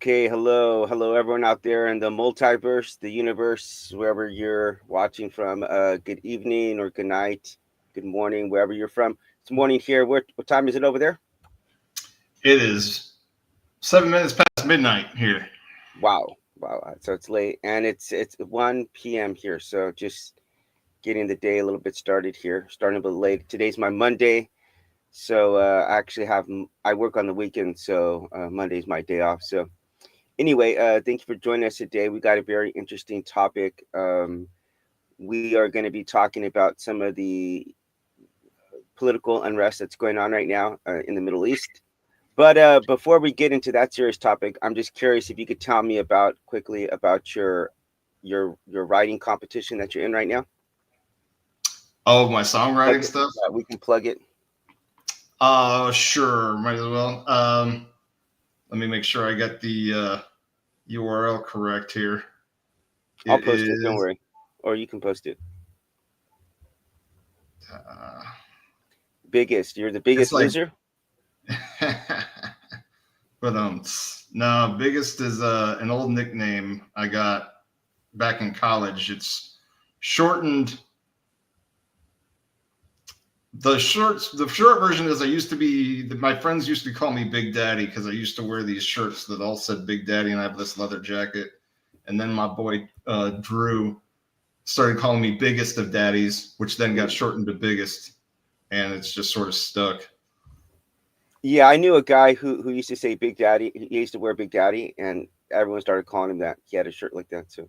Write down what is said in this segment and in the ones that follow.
Okay, hello everyone out there in the multiverse, the universe, wherever you're watching from. Good evening or good night, good morning, wherever you're from. It's morning here. What time is it over there? It is 7 minutes past midnight here. Wow. So it's late, and it's 1 p.m. here. So just getting the day a little bit started here. Starting a bit late. Today's my Monday, so I actually I work on the weekend, so Monday's my day off. So anyway, thank you for joining us today. We got a very interesting topic. We are going to be talking about some of the political unrest that's going on right now in the Middle East. But before we get into that serious topic, I'm just curious if you could tell me about quickly about your writing competition that you're in right now. All of my songwriting Plug it. stuff. We can plug it. Sure, might as well. Let me make sure I got the URL correct here. I'll It post it. Don't is. worry, or you can post it. Uh, Biggest. You're the it's biggest like, loser. but no, biggest is an old nickname I got back in college. It's shortened. The short version is I used to be my friends used to call me Big Daddy because I used to wear these shirts that all said Big Daddy, and I have this leather jacket. And then my boy Drew started calling me Biggest of Daddies, which then got shortened to Biggest, and it's just sort of stuck. Yeah, I knew a guy who used to say Big Daddy. He used to wear Big Daddy, and everyone started calling him that. He had a shirt like that too.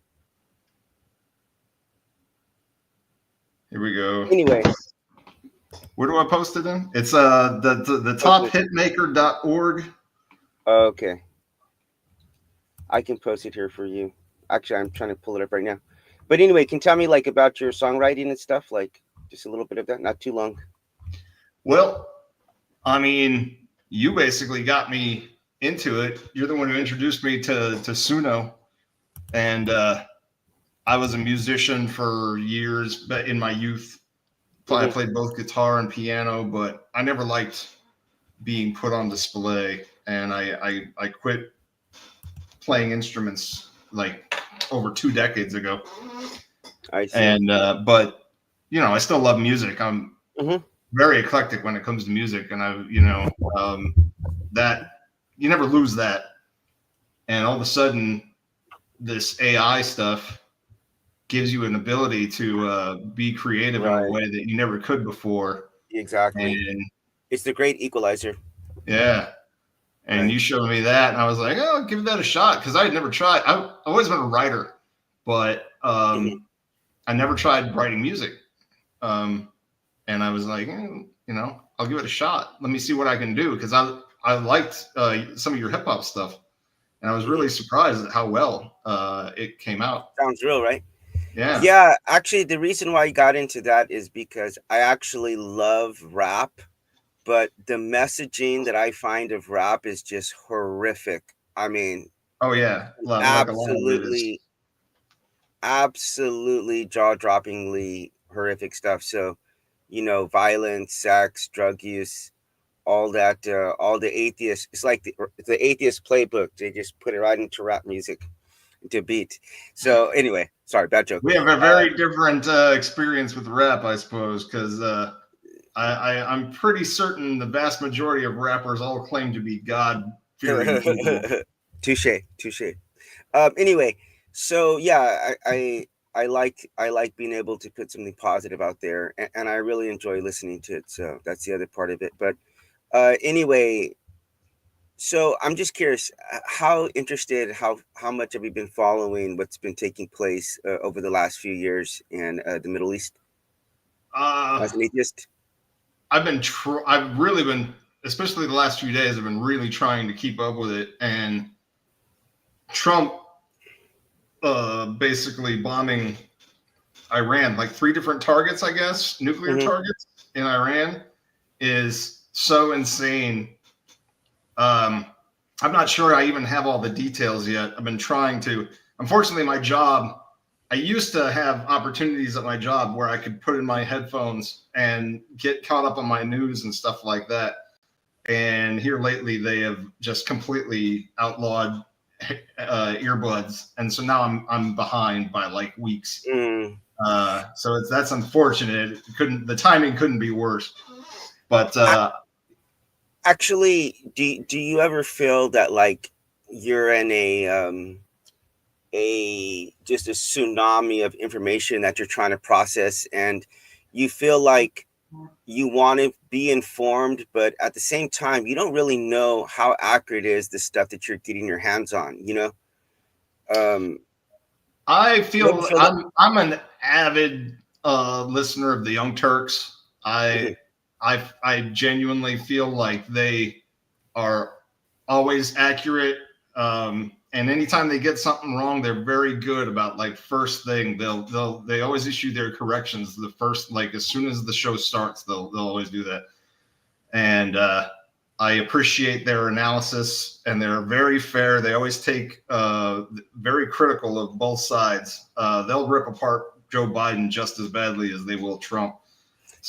Here we go. Anyway, Where do I post it in? It's the tophitmaker.org. okay, I can post it here for you. Actually, I'm trying to pull it up right now. But anyway, can you tell me like about your songwriting and stuff, like just a little bit of that, not too long. Well, I mean, you basically got me into it. You're the one who introduced me to Suno, and I was a musician for years, but in my youth, I Hmm. played both guitar and piano, but I never liked being put on display, and I quit playing instruments like over 2 decades ago. I see. And but I still love music. I'm Hmm. very eclectic when it comes to music, and um, that you never lose that. And all of a sudden, this AI stuff gives you an ability to be creative in a Right. way that you never could before. Exactly. And It's the great equalizer. yeah, and Right. you showed me that, and I was like, oh, give that a shot because I had never tried. I've always been a writer, but Hmm. I never tried writing music. Um, and I was like, I'll give it a shot. Let me see what I can do because I liked some of your hip hop stuff, and I was Hmm. really surprised at how well it came out. Sounds real, right? Yeah. Yeah, actually, the reason why I got into that is because I actually love rap, but the messaging that I find of rap is just horrific. I mean, Oh yeah. Like a lot of it is. absolutely, absolutely jaw-droppingly horrific stuff. So, violence, sex, drug use, all the atheists. It's like the atheist playbook. They just put it right into rap music, into beat. So anyway, sorry, bad joke. We have a very different experience with rap, I suppose, because I'm pretty certain the vast majority of rappers all claim to be God fearing people. Touche. Anyway, so yeah, I like being able to put something positive out there, and I really enjoy listening to it. So that's the other part of it. But anyway, so I'm just curious, how interested, how much have you been following what's been taking place over the last few years in the Middle East Uh, as an atheist? I've really been, especially the last few days, I've been really trying to keep up with it. And Trump basically bombing Iran, like three different targets, I guess, nuclear Hmm. targets in Iran, is so insane. Um, I'm not sure I even have all the details yet. I've been trying to. Unfortunately, my job, I used to have opportunities at my job where I could put in my headphones and get caught up on my news and stuff like that. And here lately, they have just completely outlawed earbuds, and so now I'm behind by like weeks. Mm. So that's unfortunate. The timing couldn't be worse. But Actually, do you ever feel that like you're in a just a tsunami of information that you're trying to process, and you feel like you want to be informed, but at the same time you don't really know how accurate is the stuff that you're getting your hands on, you know? um I you ever feel feel that? I'm an avid listener of the Young Turks. Mhm. I genuinely feel like they are always accurate. And anytime they get something wrong, they're very good about like first thing. They always issue their corrections the first, like as soon as the show starts, they'll always do that. And I appreciate their analysis, and they're very fair. They always take very critical of both sides. They'll rip apart Joe Biden just as badly as they will Trump.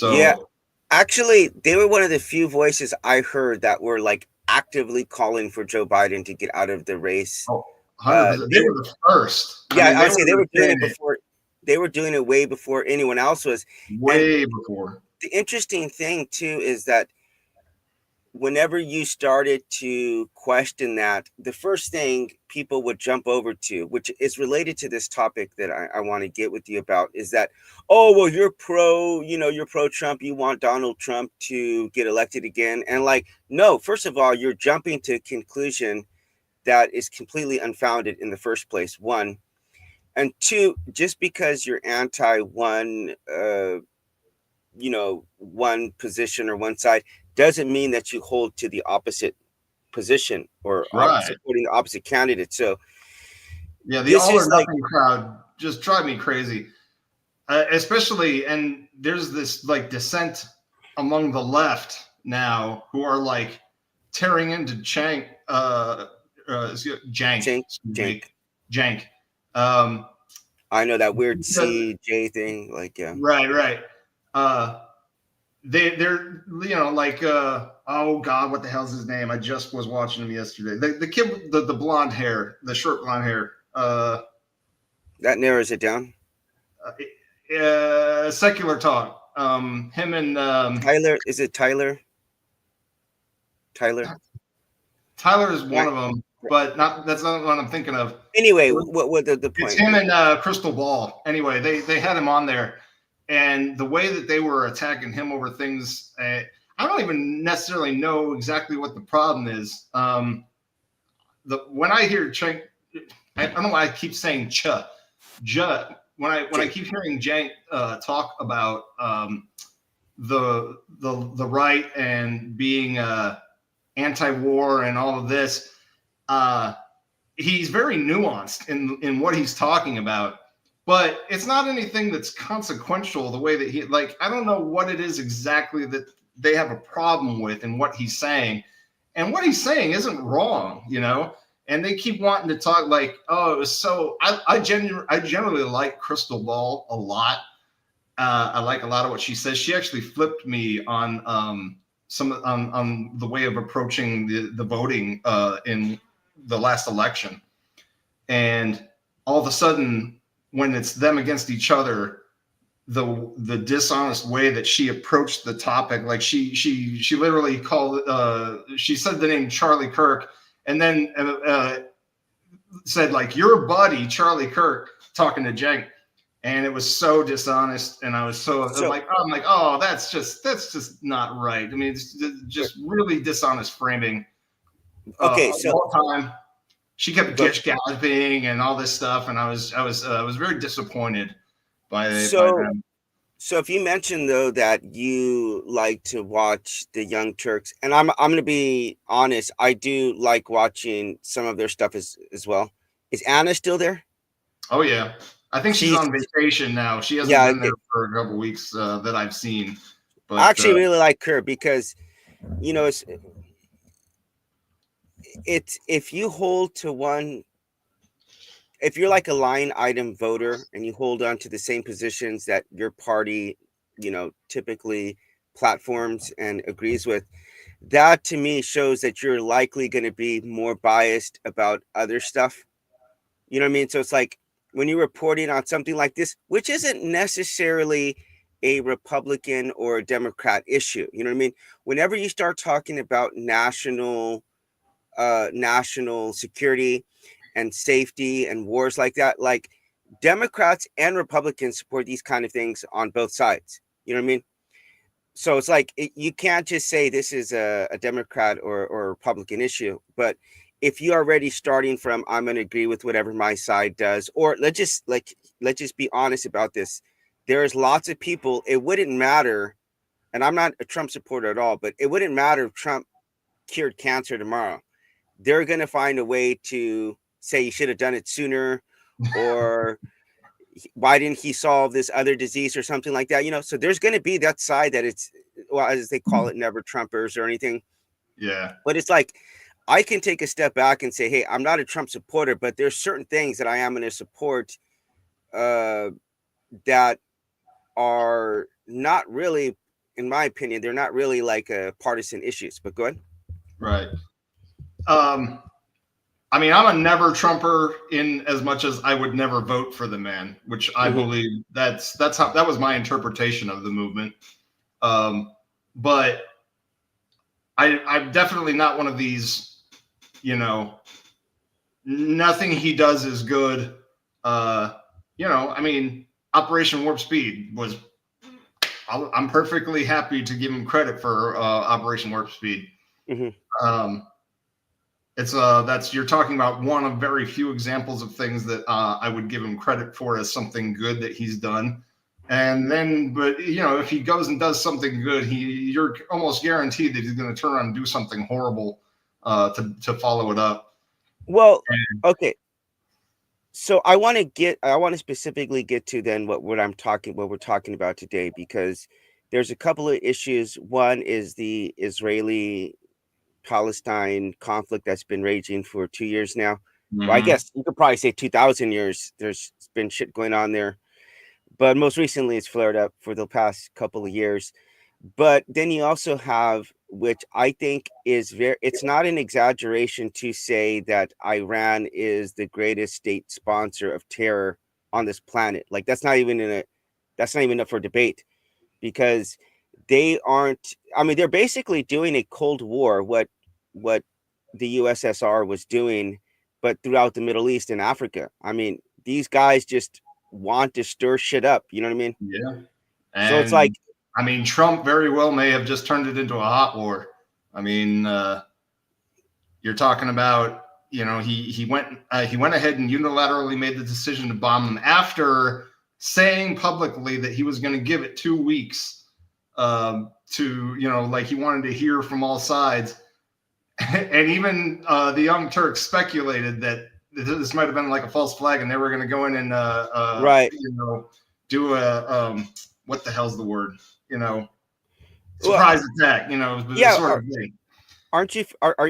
Yeah, So actually they were one of the few voices I heard that were like actively calling for Joe Biden to get out of the race. 100%. They They were the first. I Yeah, mean, I they would say they were were doing saying it it before. They were doing it way before anyone else was. And way before. the interesting thing too is that whenever you started to question that, the first thing people would jump over to, which is related to this topic that I want to get with you about, is that, oh, well, you're pro Trump, you want Donald Trump to get elected again. And like, no, first of all, you're jumping to a conclusion that is completely unfounded in the first place. One, and two, just because you're anti one position or one side doesn't mean that you hold to the opposite position or Right. supporting the opposite candidate. So Yeah, the this all or is like, nothing crowd just drive me crazy. Especially, and there's this like dissent among the left now who are like tearing into Jank, jank, excuse me, jank. Jank. Um, I know that weird because, CJ thing, like, yeah. right. Uh, they're like oh god, what the hell's his name? I just was watching him yesterday. The kid with the blonde hair, the short blonde hair. That narrows it down. Secular talk. Him and Tyler, is it Tyler? Tyler is one Right. of them, but not that's not what I'm thinking of. Anyway, what the It's point? him and Crystal Ball. Anyway, they had him on there, and the way that they were attacking him over things, I don't even necessarily know exactly what the problem is. When I hear I don't know why I keep saying when I Jank. keep hearing Jank talk about the right and being anti-war and all of this, uh, he's very nuanced in what he's talking about, but it's not anything that's consequential the way that he like. I don't know what it is exactly that they have a problem with in what he's saying, and what he's saying isn't wrong, and they keep wanting to talk like, oh, it was so I generally like Crystal Ball a lot. I like a lot of what she says. She actually flipped me on some on the way of approaching the voting in the last election. And all of a sudden, when it's them against each other, the dishonest way that she approached the topic, like she literally called she said the name Charlie Kirk, and then said like your buddy Charlie Kirk talking to Jenk, and it was so dishonest, and I was so So I'm like, oh, that's just not right. I mean, it's just really dishonest framing. okay, so All time, she kept go. gish galloping and all this stuff, and I was very disappointed by So them. So if you mentioned though that you like to watch the Young Turks, and I'm gonna be honest, I do like watching some of their stuff as well. Is Anna still there? Oh yeah, I think she's She's on vacation now. She hasn't Yeah. been there for a couple weeks that I've seen, I but actually really like her because you know it's if you hold to one, if you're like a line item voter and you hold on to the same positions that your party typically platforms and agrees with, that to me shows that you're likely going to be more biased about other stuff. You know what I mean? So it's like when you're reporting on something like this, which isn't necessarily a Republican or a Democrat issue. You know what I mean? Whenever you start talking about national security and safety and wars like that, like Democrats and Republicans support these kind of things on both sides. You know what I mean? So it's like you can't just say this is a Democrat or Republican issue. But if you're already starting from I'm going to agree with whatever my side does, or let's just be honest about this. There's lots of people. It wouldn't matter, and I'm not a Trump supporter at all, but it wouldn't matter if Trump cured cancer tomorrow. They're going to find a way to say you should have done it sooner, or why didn't he solve this other disease or something like that? So there's going to be that side that it's, well, as they call it, never Trumpers or anything. Yeah. But it's like I can take a step back and say, hey, I'm not a Trump supporter, but there's certain things that I am going to support uh, that are not really, in my opinion, they're not really like partisan issues. But go ahead. Right. Um, I mean, I'm a never Trumper in as much as I would never vote for the man, which I Mm-hmm. believe that's how that was my interpretation of the movement. But I'm definitely not one of these, nothing he does is good. I mean, Operation Warp Speed was. I'm perfectly happy to give him credit for Operation Warp Speed. Mm-hmm. Um, that's you're talking about one of very few examples of things that I would give him credit for as something good that he's done. And then, but if he goes and does something good, you're almost guaranteed that he's going to turn around and do something horrible to follow it up. Well, And, okay. So I want to specifically get to then what we're talking about today, because there's a couple of issues. One is the Israeli Palestine conflict that's been raging for 2 years now. Well, I mm-hmm, guess you could probably say 2,000 years. There's been shit going on there, but most recently it's flared up for the past couple of years. But then you also have, which I think is it's not an exaggeration to say that Iran is the greatest state sponsor of terror on this planet. Like that's not even up for debate, because they aren't, I mean, they're basically doing a Cold War, what the USSR was doing, but throughout the Middle East and Africa. I mean, these guys just want to stir shit up. You know what I mean? yeah. So it's like, And I mean, Trump very well may have just turned it into a hot war. I mean, you're talking about, he went ahead and unilaterally made the decision to bomb them after saying publicly that he was going to give it 2 weeks to, like he wanted to hear from all sides. And even the Young Turks speculated that this might have been like a false flag, and they were going to go in and right. do a what the hell's the word? Well, Surprise attack. yeah. Sort of thing. Aren't you?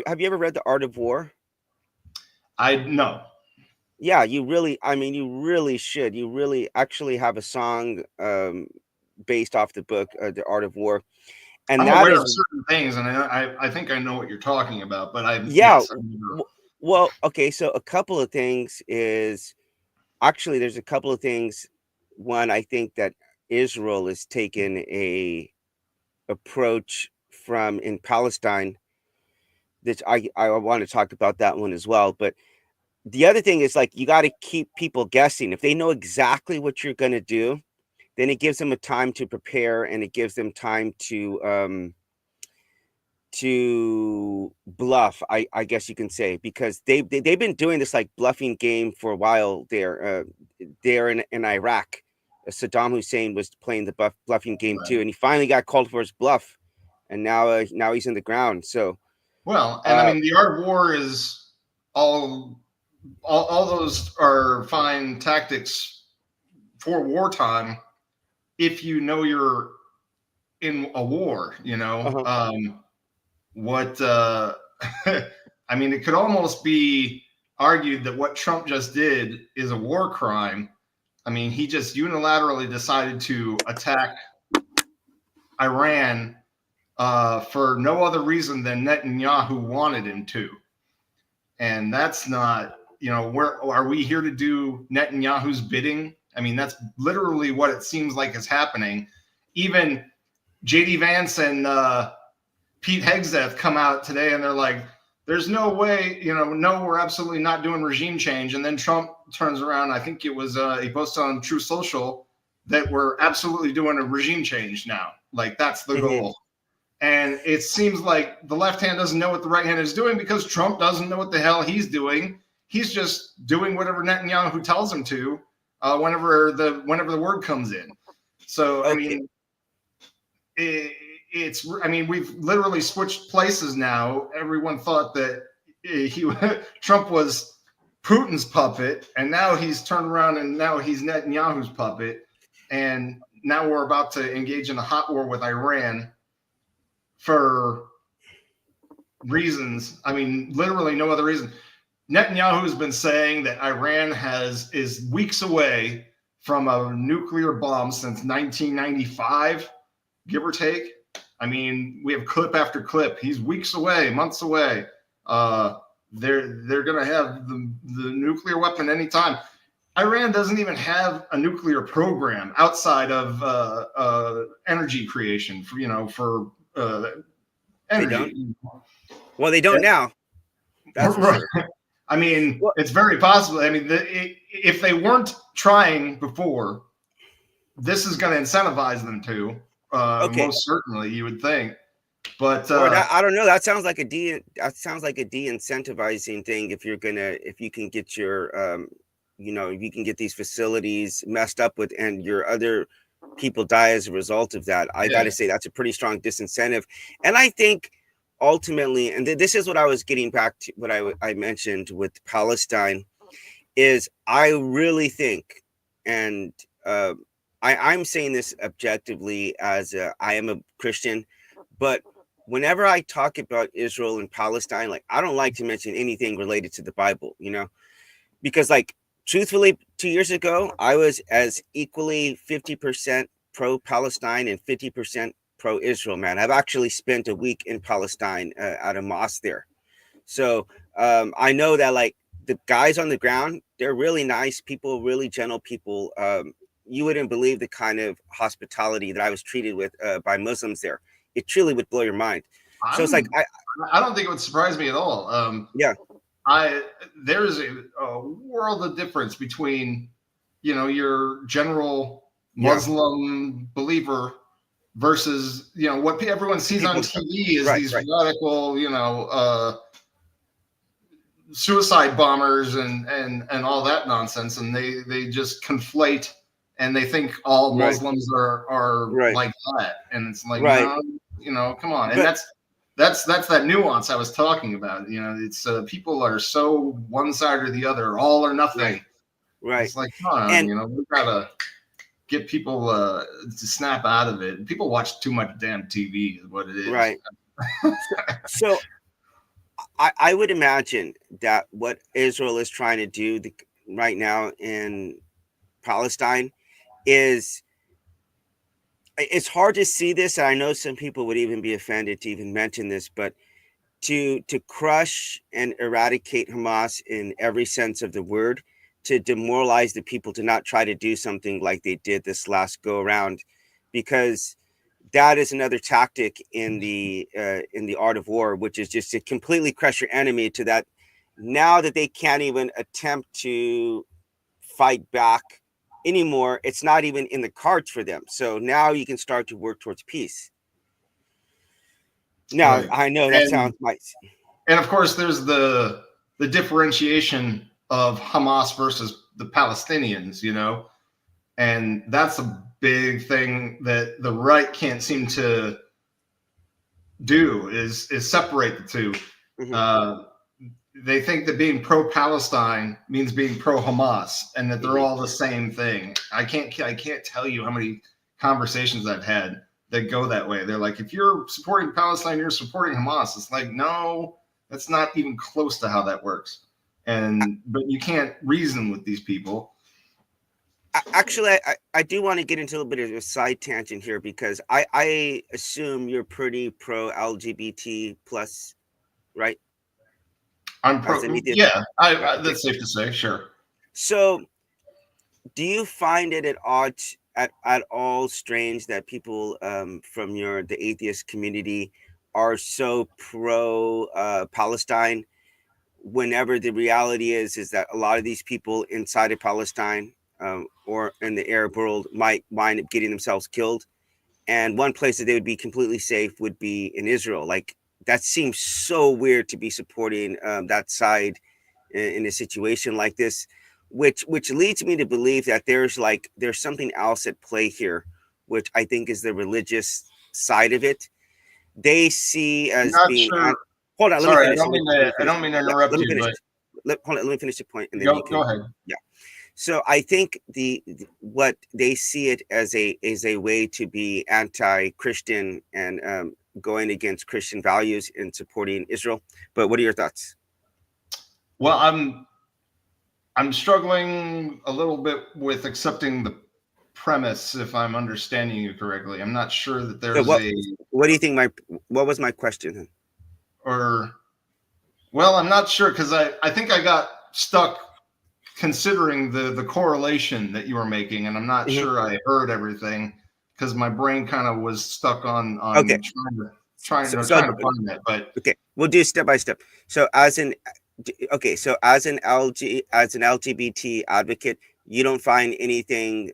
Have you ever read The Art of War? I know. Yeah, you really. I mean, you really should. You really actually have a song based off the book, The Art of War, and I'm that aware of is, certain things, and I think I know what you're talking about. But yeah. Yes, I've never. Well, okay. So a couple of things is actually there's a couple of things. One, I think that Israel has taken a approach from in Palestine that I want to talk about that one as well. But the other thing is, like, you got to keep people guessing. If they know exactly what you're going to do, then it gives them a time to prepare, and it gives them time to bluff. I guess you can say, because they've been doing this like bluffing game for a while there in Iraq. Saddam Hussein was playing the bluffing game too, Right. and he finally got called for his bluff, and now he's in the ground. So Well, and I uh mean, the art of war is all, all those are fine tactics for wartime if you know you're in a war. uh-huh. What I mean, it could almost be argued that what Trump just did is a war crime. I mean, he just unilaterally decided to attack Iran for no other reason than Netanyahu wanted him to. And that's not, where are we here to do Netanyahu's bidding? I mean, that's literally what it seems like is happening. Even JD Vance and Pete Hegseth come out today and they're like, there's no way, no, we're absolutely not doing regime change. And then Trump turns around. I think it was, he posted on True Social that we're absolutely doing a regime change now. Like, that's the goal. And it seems like the left hand doesn't know what the right hand is doing because Trump doesn't know what the hell he's doing. He's just doing whatever Netanyahu tells him to whenever the word comes in. So, okay. I mean, we've literally switched places now. Everyone thought that Trump was Putin's puppet, and now he's turned around and now he's Netanyahu's puppet. And now we're about to engage in a hot war with Iran for reasons. I mean, literally no other reason. Netanyahu has been saying that Iran is weeks away from a nuclear bomb since 1995, give or take. I mean, we have clip after clip. He's weeks away, months away. They're going to have the nuclear weapon anytime. Iran doesn't even have a nuclear program outside of energy creation for energy. They don't. Well, they don't now. That's for sure. I mean, it's very possible. I mean, if they weren't trying before, this is going to incentivize them to. Most certainly, you would think. But I don't know. That sounds like a de-incentivizing thing. If you can get your if you can get these facilities messed up with, and your other people die as a result of that, I got to say that's a pretty strong disincentive. And I think ultimately, and this is what I was getting back to, what I mentioned with Palestine, is I really think, and I'm saying this objectively as I am a Christian, but whenever I talk about Israel and Palestine, like, I don't like to mention anything related to the Bible, because, like, truthfully, 2 years ago, I was as equally 50% pro-Palestine and 50% pro-Israel, man. I've actually spent a week in Palestine at a mosque there. So I know that, like, the guys on the ground, they're really nice people, really gentle people. You wouldn't believe the kind of hospitality that I was treated with by Muslims there. It truly would blow your mind. So it's like, I don't think it would surprise me at all. There's a world of difference between, your general Muslim believer versus, what everyone sees on TV is these radical, suicide bombers and all that nonsense. And they just conflate, and they think all Muslims are like that. And it's like, no, come on. And that's that nuance I was talking about. It's people are so one side or the other, all or nothing. Right. It's like, come on, we gotta get people to snap out of it. People watch too much damn TV is what it is. Right. So I would imagine that what Israel is trying to do right now in Palestine is, it's hard to see this, and I know some people would even be offended to even mention this, but to crush and eradicate Hamas in every sense of the word, to demoralize the people to not try to do something like they did this last go around, because that is another tactic in the art of war, which is just to completely crush your enemy to that now that they can't even attempt to fight back anymore. It's not even in the cards for them. So now you can start to work towards peace. Now, I know that sounds nice. And of course, there's the differentiation of Hamas versus the Palestinians, and that's a big thing that the right can't seem to do is separate the two. Mm-hmm. They think that being pro-Palestine means being pro-Hamas, and that they're all the same thing. I can't tell you how many conversations I've had that go that way. They're like, if you're supporting Palestine, you're supporting Hamas. It's like, no, that's not even close to how that works. But you can't reason with these people. Actually, I do want to get into a little bit of a side tangent here because I assume you're pretty pro LGBT plus, right? I'm As an pro. atheist, Yeah, right? Okay. that's safe to say. Sure. So, do you find it at odd at all strange that people from the atheist community are so pro Palestine, whenever the reality is that a lot of these people inside of Palestine or in the Arab world might wind up getting themselves killed, and one place that they would be completely safe would be in Israel. Like that seems so weird to be supporting that side in a situation like this, which leads me to believe that there's something else at play here, which I think is the religious side of it. They see I'm as not being sure. hold on, let me Sorry, finish. Let me I finish. don't mean to Yeah, interrupt let me you, finish. but Hold on, let me finish the point, and then you go can. ahead. Yeah. So I think what they see it as a way to be anti-Christian and going against Christian values and supporting Israel. But what are your thoughts? Well, I'm struggling a little bit with accepting the premise, if I'm understanding you correctly. I'm not sure that So there's what do you think what was my question? or well, I'm not sure because I think I got stuck considering the correlation that you were making, and I'm not Hmm. sure I heard everything because my brain kind of was stuck on Okay. So, so trying to find that. But okay, we'll do step by step. So as an LGBT advocate, you don't find anything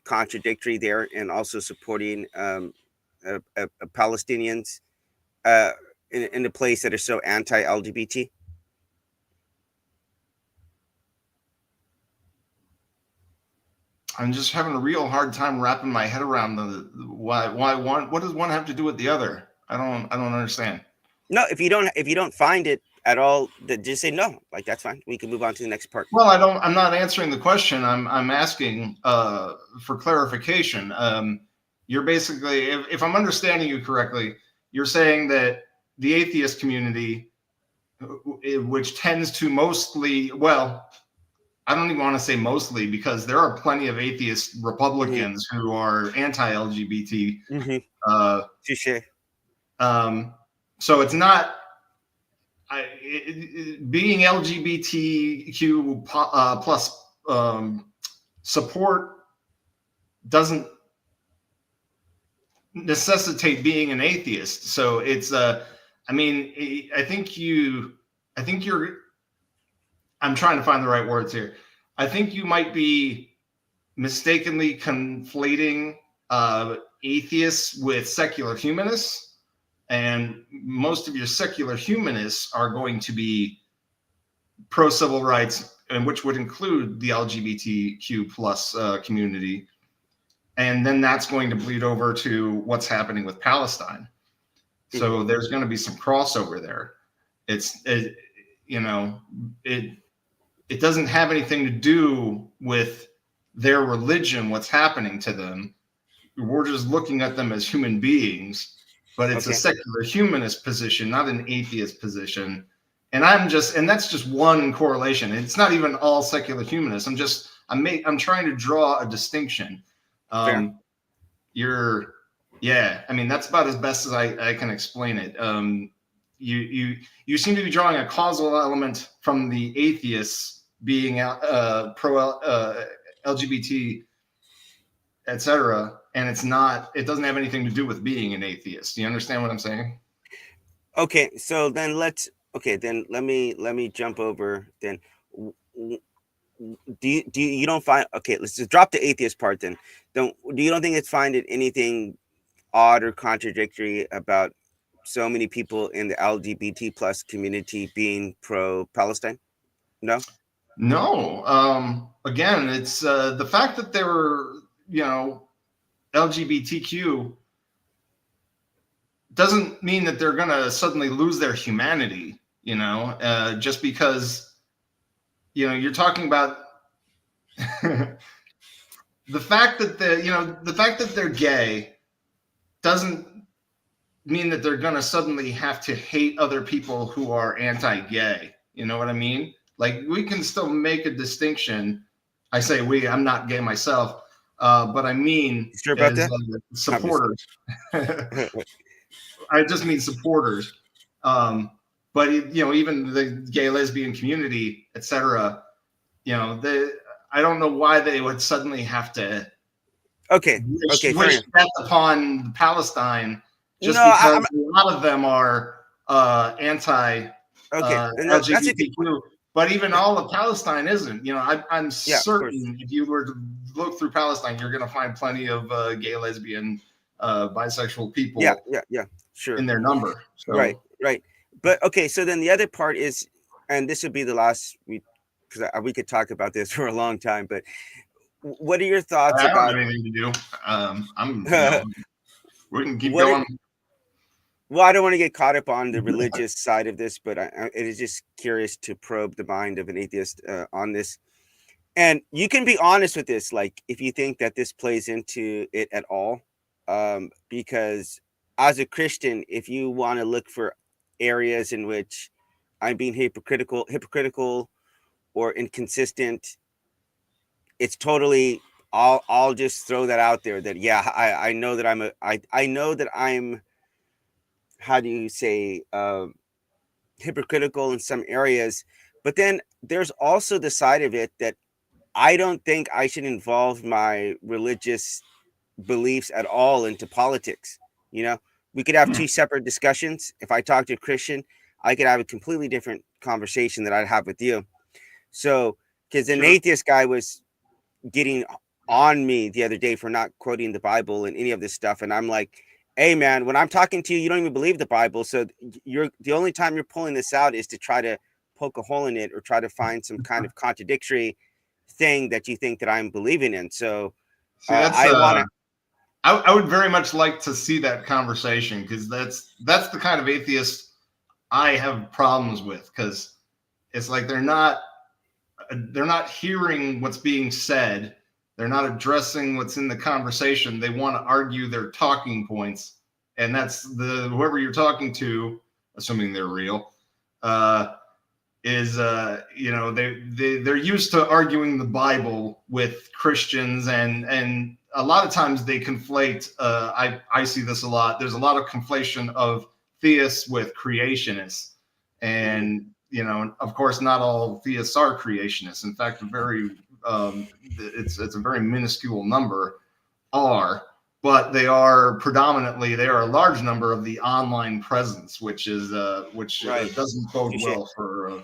contradictory there, and also supporting Palestinians uh, in a place that are so anti-LGBT. I'm just having a real hard time wrapping my head around the why one what does one have to do with the other? I don't understand. No, if you don't find it at all, then just say no. Like that's fine. We can move on to the next part. Well, I'm not answering the question. I'm asking for clarification. You're basically, if I'm understanding you correctly, you're saying that the atheist community, which tends to mostly, well, I don't even want to say mostly because there are plenty of atheist Mm-hmm. Republicans who are anti-LGBT. Mm-hmm. Uh, Touche. um, so it's not being LGBTQ plus support doesn't necessitate being an atheist. So it's I mean, I think you're I'm trying to find the right words here. I think you might be mistakenly conflating atheists with secular humanists, and most of your secular humanists are going to be pro civil rights, and which would include the LGBTQ plus community, and then that's going to bleed over to what's happening with Palestine. Mm-hmm. So there's going to be some crossover there. It you know it it doesn't have anything to do with their religion, what's happening to them. We're just looking at them as human beings, but it's a Okay. secular humanist position, not an atheist position. And that's just one correlation. It's not even all secular humanists. I'm trying to draw a distinction. Fair. Um, you're, yeah, I mean, that's about as best as I can explain it. You seem to be drawing a causal element from the atheists being pro LGBT, etc., and it doesn't have anything to do with being an atheist. Do you understand what I'm saying? Okay. So then let me jump over then. W- w- you don't find okay? Let's just drop the atheist part then. Don't think it's find it anything odd or contradictory about so many people in the LGBT plus community being pro Palestine? No. No. Again, it's the fact that they were, you know, LGBTQ doesn't mean that they're going to suddenly lose their humanity. Just because you're talking about the fact that they're gay doesn't mean that they're going to suddenly have to hate other people who are anti-gay. You know what I mean? Like we can still make a distinction I say we. I'm not gay myself, but I mean You sure about as that? I'm just supporters. I just mean supporters. Um, but even the gay lesbian community, etc. I don't know why they would suddenly have to okay. Okay, fair wish enough. death upon Palestine No, just because a lot of them are anti okay, and that's a good point. LGBTQ. But even Yeah, all of Palestine isn't. I'm yeah, of course. certain if you were to look through Palestine, you're going to find plenty of gay, lesbian, bisexual Yeah, people yeah, yeah, in sure. their number. Right, So right. But okay, so then the other part is, and this would be the last we, because we could talk about this for a long time. But what are your thoughts I don't about have anything to do. I'm, what we can keep are, going. well, I don't want to get caught up on the religious side of this, but it is just curious to probe the mind of an atheist on this. And you can be honest with this, like if you think that this plays into it at all, because as a Christian, if you want to look for areas in which I'm being hypocritical or inconsistent, it's totally. I'll just throw that out there. That yeah, I know that I know that I'm, how do you say, hypocritical in some areas, but then there's also the side of it that I don't think I should involve my religious beliefs at all into politics. You know, we could have two separate discussions. If I talk to a Christian, I could have a completely different conversation that I'd have with you. So, because an Sure. atheist guy was getting on me the other day for not quoting the Bible and any of this stuff, and I'm like, "Hey, man, when I'm talking to you, you don't even believe the Bible. So you're the only time you're pulling this out is to try to poke a hole in it or try to find some kind of contradictory thing that you think that I'm believing in." So See, that's I want to. I would very much like to see that conversation because that's the kind of atheist I have problems with because it's like they're not hearing what's being said. They're not addressing what's in the conversation. They want to argue their talking points, and that's the whoever you're talking to, assuming they're real, uh, is they're used to arguing the Bible with Christians, and a lot of times they conflate. I see this a lot. There's a lot of conflation of theists with creationists, Mhm. and of course, not all theists are creationists. In fact, it's a very minuscule number are, but they are a large number of the online presence, which Right. doesn't bode Touche. well for.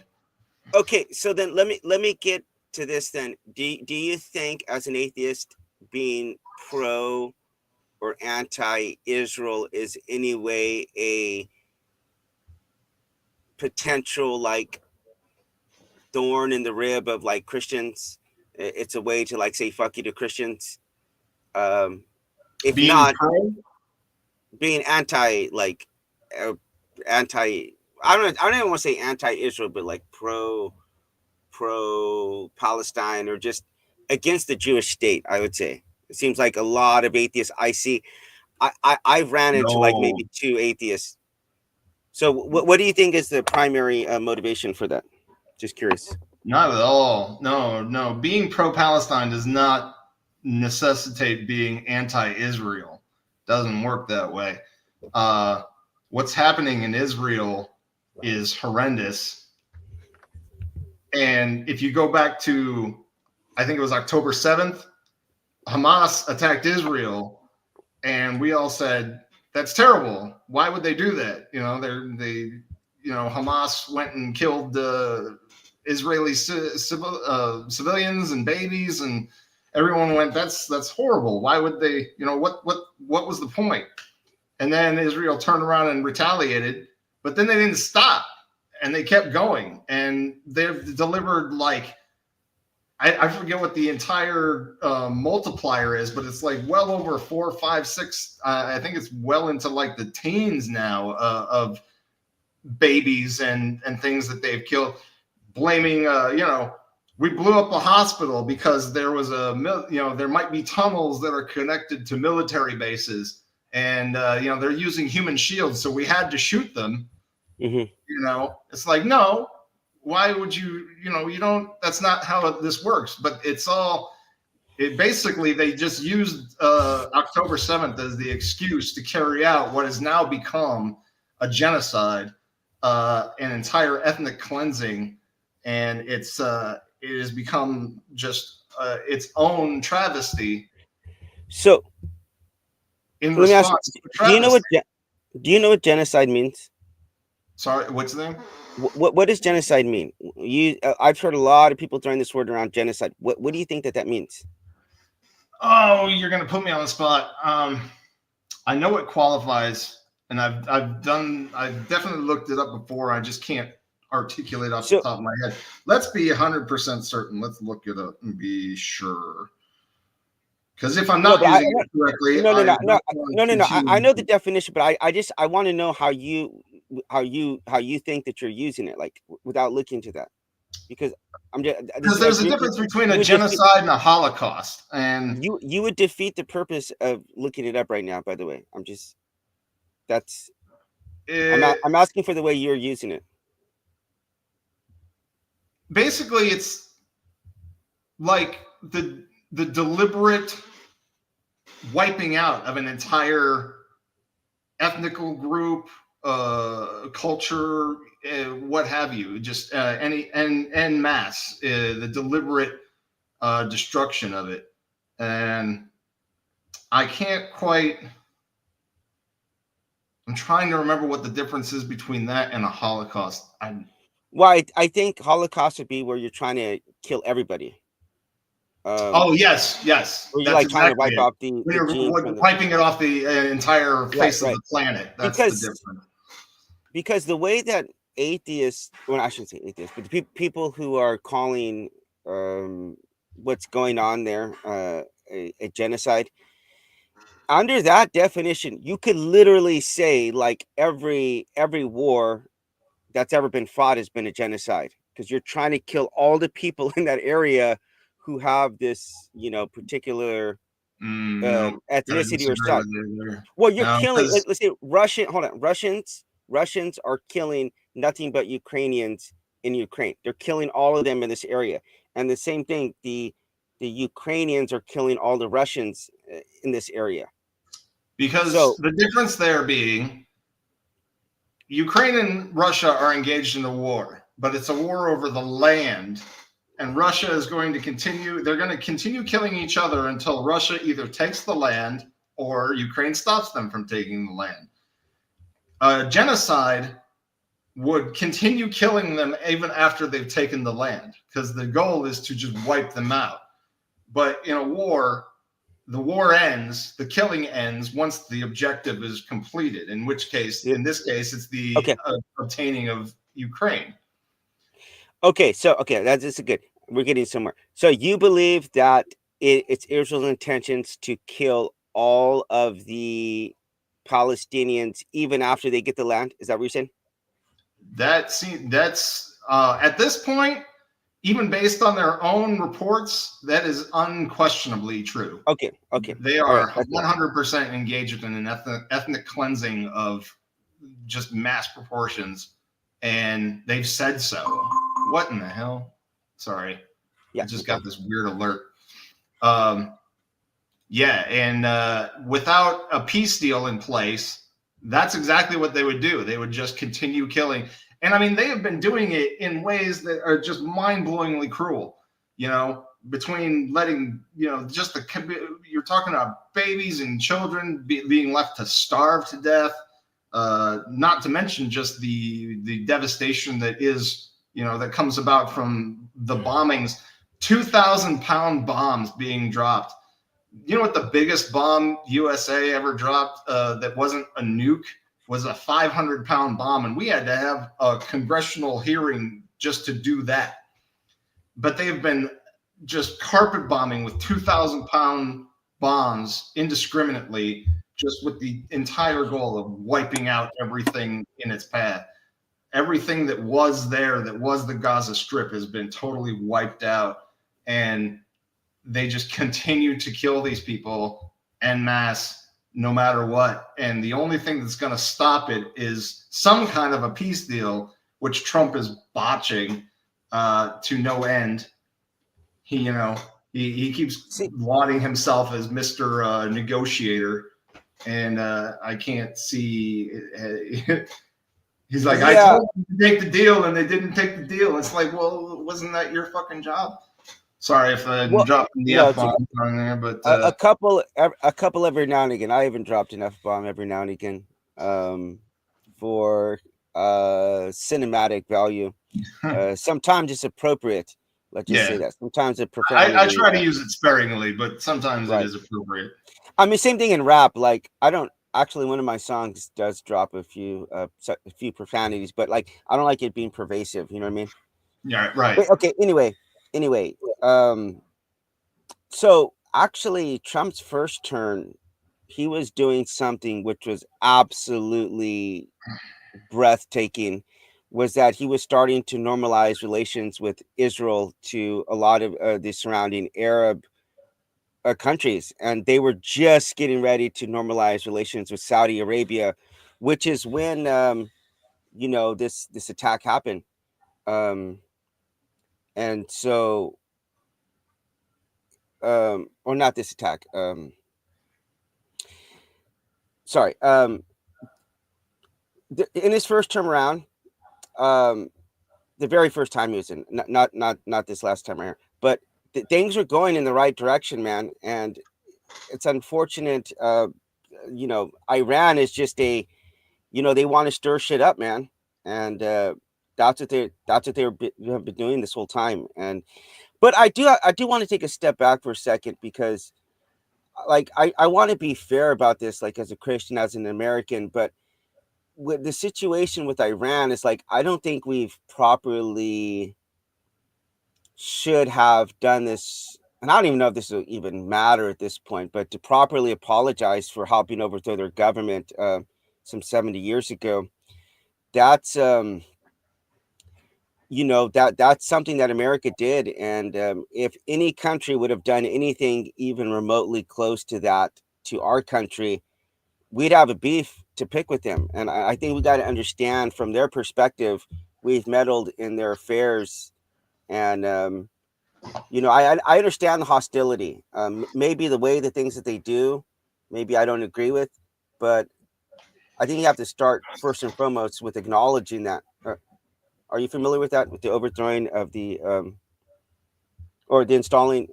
Okay, so then let me get to this then. Do you think as an atheist being pro or anti-Israel is any way a potential like thorn in the rib of like Christians? It's a way to like say fuck you to Christians. Um, if Being not pro. being anti like anti, I don't even want to say anti-Israel, but like pro Palestine or just against the Jewish state. I would say it seems like a lot of atheists I see. I've ran into like No, maybe two atheists. So what do you think is the primary motivation for that? Just curious. not at all. No, no. Being pro-Palestine does not necessitate being anti-Israel. Doesn't work that way. Uh, what's happening in Israel is horrendous. And if you go back to, I think it was October 7th, Hamas attacked Israel, and we all said, "That's terrible. Why would they do that?" Hamas went and killed Israeli civilians and babies, and everyone went, "That's horrible. Why would they? What was the point?" And then Israel turned around and retaliated, but then they didn't stop, and they kept going, and they've delivered like I forget what the entire multiplier is, but it's like well over 4, 5, 6. I think it's well into like the teens now of babies and things that they've killed. Blaming, we blew up a hospital because there was there might be tunnels that are connected to military bases, and they're using human shields, so we had to shoot them. Hmm. It's like no. why would you, you don't, that's not how this works. But it basically, they just used October 7th as the excuse to carry out what has now become a genocide, an entire ethnic cleansing, and it has become just its own travesty So in let me ask response to you: travesty. Do you know what genocide means? Sorry, what's the name? What does genocide mean? I've heard a lot of people throwing this word around, genocide. What do you think that means? Oh, you're gonna put me on the spot. I know it qualifies, and I've definitely looked it up before. I just can't articulate off the So top of my head. Let's be 100% certain. Let's look it up and be sure. Because if I'm no, not but using it correctly, I don't want to no. I continue. know the definition, but I want to know how you think that you're using it, like without looking to that, because I'm just Because there's a difference between a you would defeat genocide and a Holocaust, and you would defeat the purpose of looking it up right now. By the way, that's it, I'm asking for the way you're using it. basically it's like the deliberate wiping out of an entire ethnical group, culture, what have you, just any en masse, the deliberate destruction of it. And I can't quite. I'm trying to remember what the difference is between that and a Holocaust. Well, I think Holocaust would be where you're trying to kill everybody. Oh yes, Where you're that's like trying to exactly wipe it. out When the you're gene from the wiping it off the entire right, face of right. the planet, that's the Because difference. the way that atheists, well, I shouldn't say atheists, but the people who are calling what's going on there a genocide, under that definition, you could literally say like every war that's ever been fought has been a genocide, because you're trying to kill all the people in that area who have this, particular No, gotta ethnicity or disagree side. with you there. Well, you're No, killing. because Let's say hold on. Russians are killing nothing but Ukrainians in Ukraine. They're killing all of them in this area, and the same thing. The Ukrainians are killing all the Russians in this area. So the difference there being Ukraine and Russia are engaged in a war, but it's a war over the land. And Russia is going to continue, they're going to continue killing each other until Russia either takes the land or Ukraine stops them from taking the land. Genocide would continue killing them even after they've taken the land, because the goal is to just wipe them out. But in a war, the war ends, the killing ends once the objective is completed, in which case, in this case, it's the okay, obtaining of Ukraine. okay, that's good. We're getting somewhere. So you believe that it's Israel's intentions to kill all of the Palestinians even after they get the land? Is that what you're saying? That's at this point, even based on their own reports, that is unquestionably true. Okay, They all right, are that's good. 100% engaged in an ethnic cleansing of just mass proportions, and they've said so. What in the hell? Sorry, I Yeah, just okay. got this weird alert. Yeah, and without a peace deal in place, that's exactly what they would do. They would just continue killing. And I mean, they have been doing it in ways that are just mind-blowingly cruel. Between letting, just you're talking about babies and children being left to starve to death. Not to mention just the devastation that is, that comes about from the bombings. 2,000-pound bombs being dropped. You know what the biggest bomb USA ever dropped that wasn't a nuke was a 500-pound bomb, and we had to have a congressional hearing just to do that. But they've been just carpet bombing with 2,000-pound bombs indiscriminately, just with the entire goal of wiping out everything in its path. Everything that was there, that was the Gaza Strip, has been totally wiped out, and they just continue to kill these people en masse no matter what. And the only thing that's going to stop it is some kind of a peace deal, which Trump is botching. to no end. He, he keeps See, lauding himself as Mr. Negotiator, and I can't see. He's like, I yeah, told them to take the deal, and they didn't take the deal. It's like, well, wasn't that your fucking job? Sorry if I'm well, dropping the no, f it's okay. bomb on there, but A couple every now and again. I even dropped an f-bomb every now and again, um, for cinematic value. Sometimes it's appropriate. Let's just say yeah, that. Sometimes the I profanity, try to use it sparingly, but sometimes it right? is appropriate. I mean, same thing in rap. Like, I don't actually. One of my songs does drop a few profanities, but like, I don't like it being pervasive. You know what I mean? Yeah, right. But okay. Anyway. So actually, Trump's first turn, he was doing something which was absolutely breathtaking. Was that he was starting to normalize relations with Israel to a lot of the surrounding Arab countries, and they were just getting ready to normalize relations with Saudi Arabia, which is when this attack happened. Um, and so, or not this attack. Sorry. In his first term around, um, the very first time he was in, not this last time around, but things are going in the right direction, man. And it's unfortunate. Iran is just they want to stir shit up, man, and have been doing this whole time. And but I do want to take a step back for a second because like I want to be fair about this, like as a Christian, as an American, but with the situation with Iran is like I don't think we've properly should have done this. And I don't even know if this will even matter at this point, but to properly apologize for helping overthrow their government some 70 years ago, that's that's something that America did. And if any country would have done anything even remotely close to that to our country, we'd have a beef to pick with them. And I think we got to understand from their perspective, we've meddled in their affairs. And I understand the hostility. Maybe the way the things that they do, maybe I don't agree with, but I think you have to start first and foremost with acknowledging that. Are you familiar with that? With the overthrowing of the overthrowing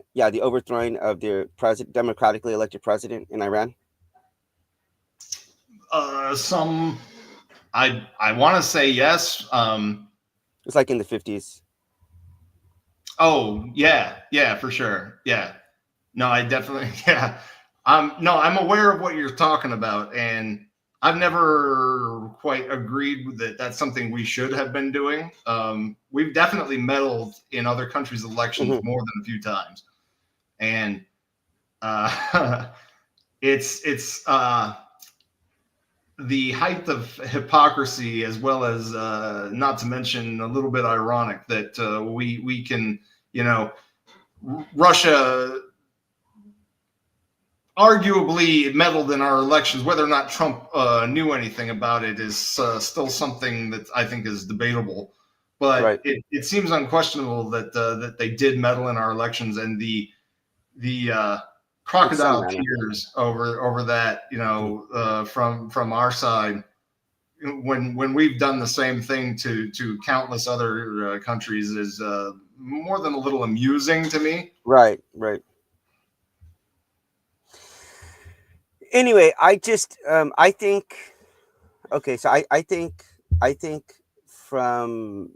of the president, democratically elected president in Iran? Some I want to say yes. It's like in the 50s. Oh yeah, yeah, for sure. Yeah. No, I definitely yeah. No, I'm aware of what you're talking about, and I've never quite agreed with that. That's something we should have been doing. We've definitely meddled in other countries' elections Hmm. more than a few times, and uh, it's the height of hypocrisy, as well as not to mention a little bit ironic that we can, you know, Russia arguably meddled in our elections. Whether or not Trump knew anything about it is still something that I think is debatable. But Right. it seems unquestionable that they did meddle in our elections, and the In some crocodile manner. tears over that, Mhm. from our side, when we've done the same thing to countless other countries, is more than a little amusing to me. Right. Right. Anyway, I think okay, so I think from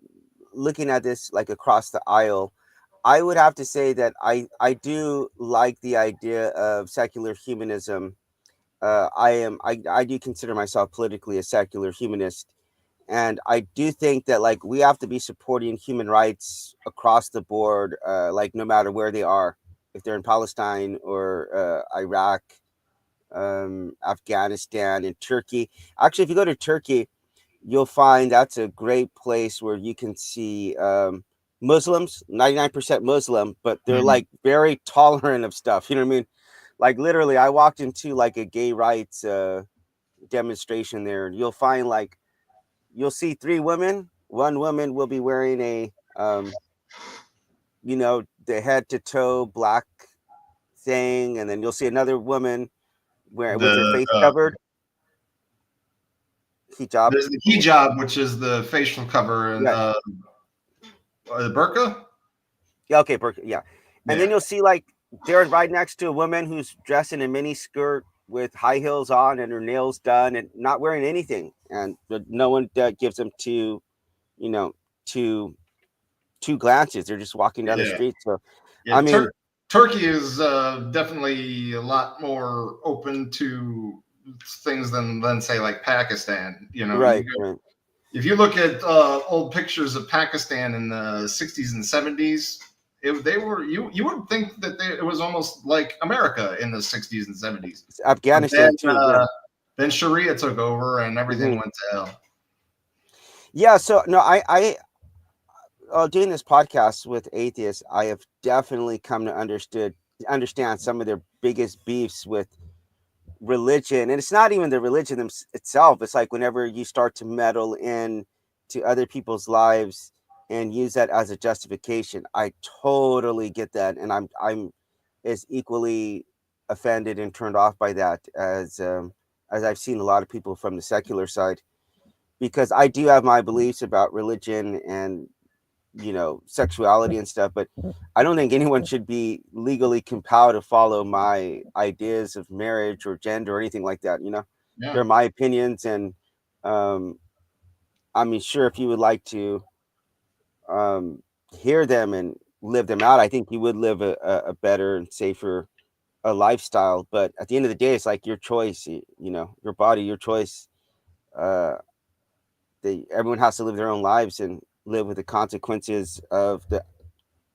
looking at this like across the aisle, I would have to say that I do like the idea of secular humanism. I do consider myself politically a secular humanist, and I do think that like we have to be supporting human rights across the board, like no matter where they are, if they're in Palestine or Iraq, Afghanistan, and Turkey. Actually, if you go to Turkey, you'll find that's a great place where you can see Muslims, 99% Muslim, but they're Mhm. like very tolerant of stuff. You know what I mean? Like literally, I walked into like a gay rights demonstration there, and you'll find like you'll see three women. One woman will be wearing a the head to toe black thing, and then you'll see another woman with her The face covered, hijab. there's the hijab, which is the facial cover, and Yeah, the burqa. yeah, okay, yeah. And then Yeah, you'll see like they're right next to a woman who's dressed in a mini skirt with high heels on and her nails done and not wearing anything, and no one gives them you know, two glances. They're just walking down the yeah, street. So I yeah. mean, Turkey is definitely a lot more open to things than say like Pakistan. You know, right, right. if you look at old pictures of Pakistan in the 60s and 70s, they were you would think that it was almost like America in the 60s and 70s. It's But Afghanistan too. Yeah. then Sharia took over and everything Hmm. went to hell. Yeah. So no, doing this podcast with atheists, I have definitely come to understand some of their biggest beefs with religion, and it's not even the religion itself. It's like whenever you start to meddle in to other people's lives and use that as a justification. I totally get that, and I'm as equally offended and turned off by that as I've seen a lot of people from the secular side, because I do have my beliefs about religion and sexuality and stuff, but I don't think anyone should be legally compelled to follow my ideas of marriage or gender or anything like that. Yeah, They're my opinions, and um, I mean, sure, if you would like to um, hear them and live them out, I think you would live a better and safer a lifestyle. But at the end of the day, it's like your choice. Your body, your choice. Uh, everyone has to live their own lives and live with the consequences of the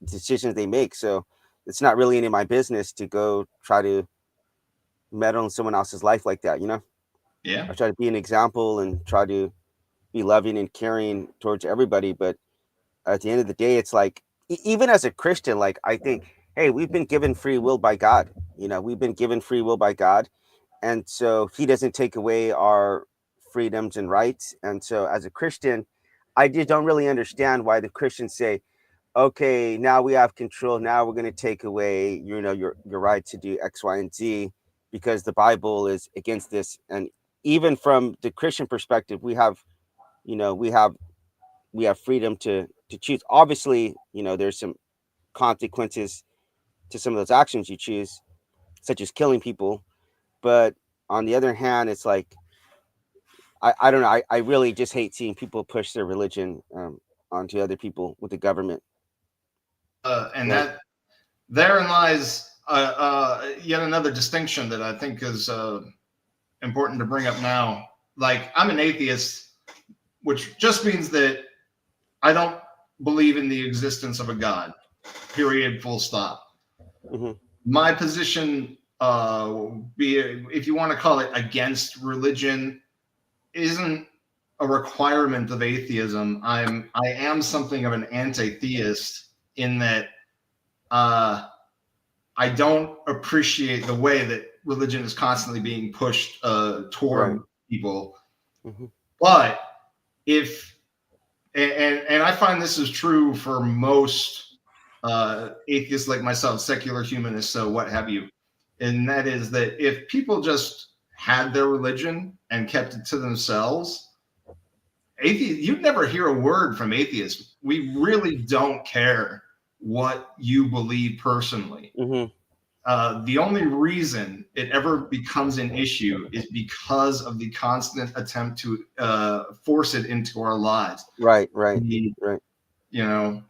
decisions they make. So it's not really any of my business to go try to meddle in someone else's life like that. yeah. I try to be an example and try to be loving and caring towards everybody. But at the end of the day, it's like, even as a Christian, like, I think, hey, we've been given free will by God. We've been given free will by God. And so he doesn't take away our freedoms and rights. And so as a Christian, I just don't really understand why the Christians say, okay, now we have control. Now we're going to take away, your right to do X, Y, and Z because the Bible is against this. And even from the Christian perspective, you know, we have we have freedom to choose. Obviously, there's some consequences to some of those actions you choose, such as killing people. But on the other hand, it's like I don't know. I really just hate seeing people push their religion onto other people with the government. And Right. that therein lies yet another distinction that I think is important to bring up now. Like, I'm an atheist, which just means that I don't believe in the existence of a God, period, full stop. Hmm. My position, if you want to call it against religion, isn't a requirement of atheism. I am something of an anti-theist in that I don't appreciate the way that religion is constantly being pushed Right. toward people. Hmm. But if and I find this is true for most atheists like myself, secular humanists, so what have you, and that is that if people just had their religion and kept it to themselves, you'd never hear a word from atheists. We really don't care what you believe personally. Hmm. The only reason it ever becomes an issue is because of the constant attempt to force it into our lives. Right. Right. The, Right. you know,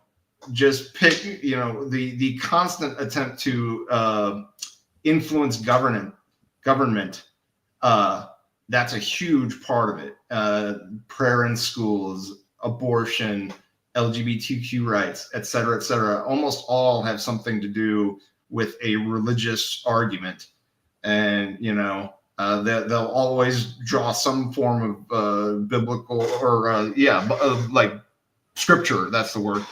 just pick, the constant attempt to influence government. That's a huge part of it. Prayer in schools, abortion, LGBTQ rights, et cetera, almost all have something to do with a religious argument. And, they'll always draw some form of biblical or, like scripture. That's the word.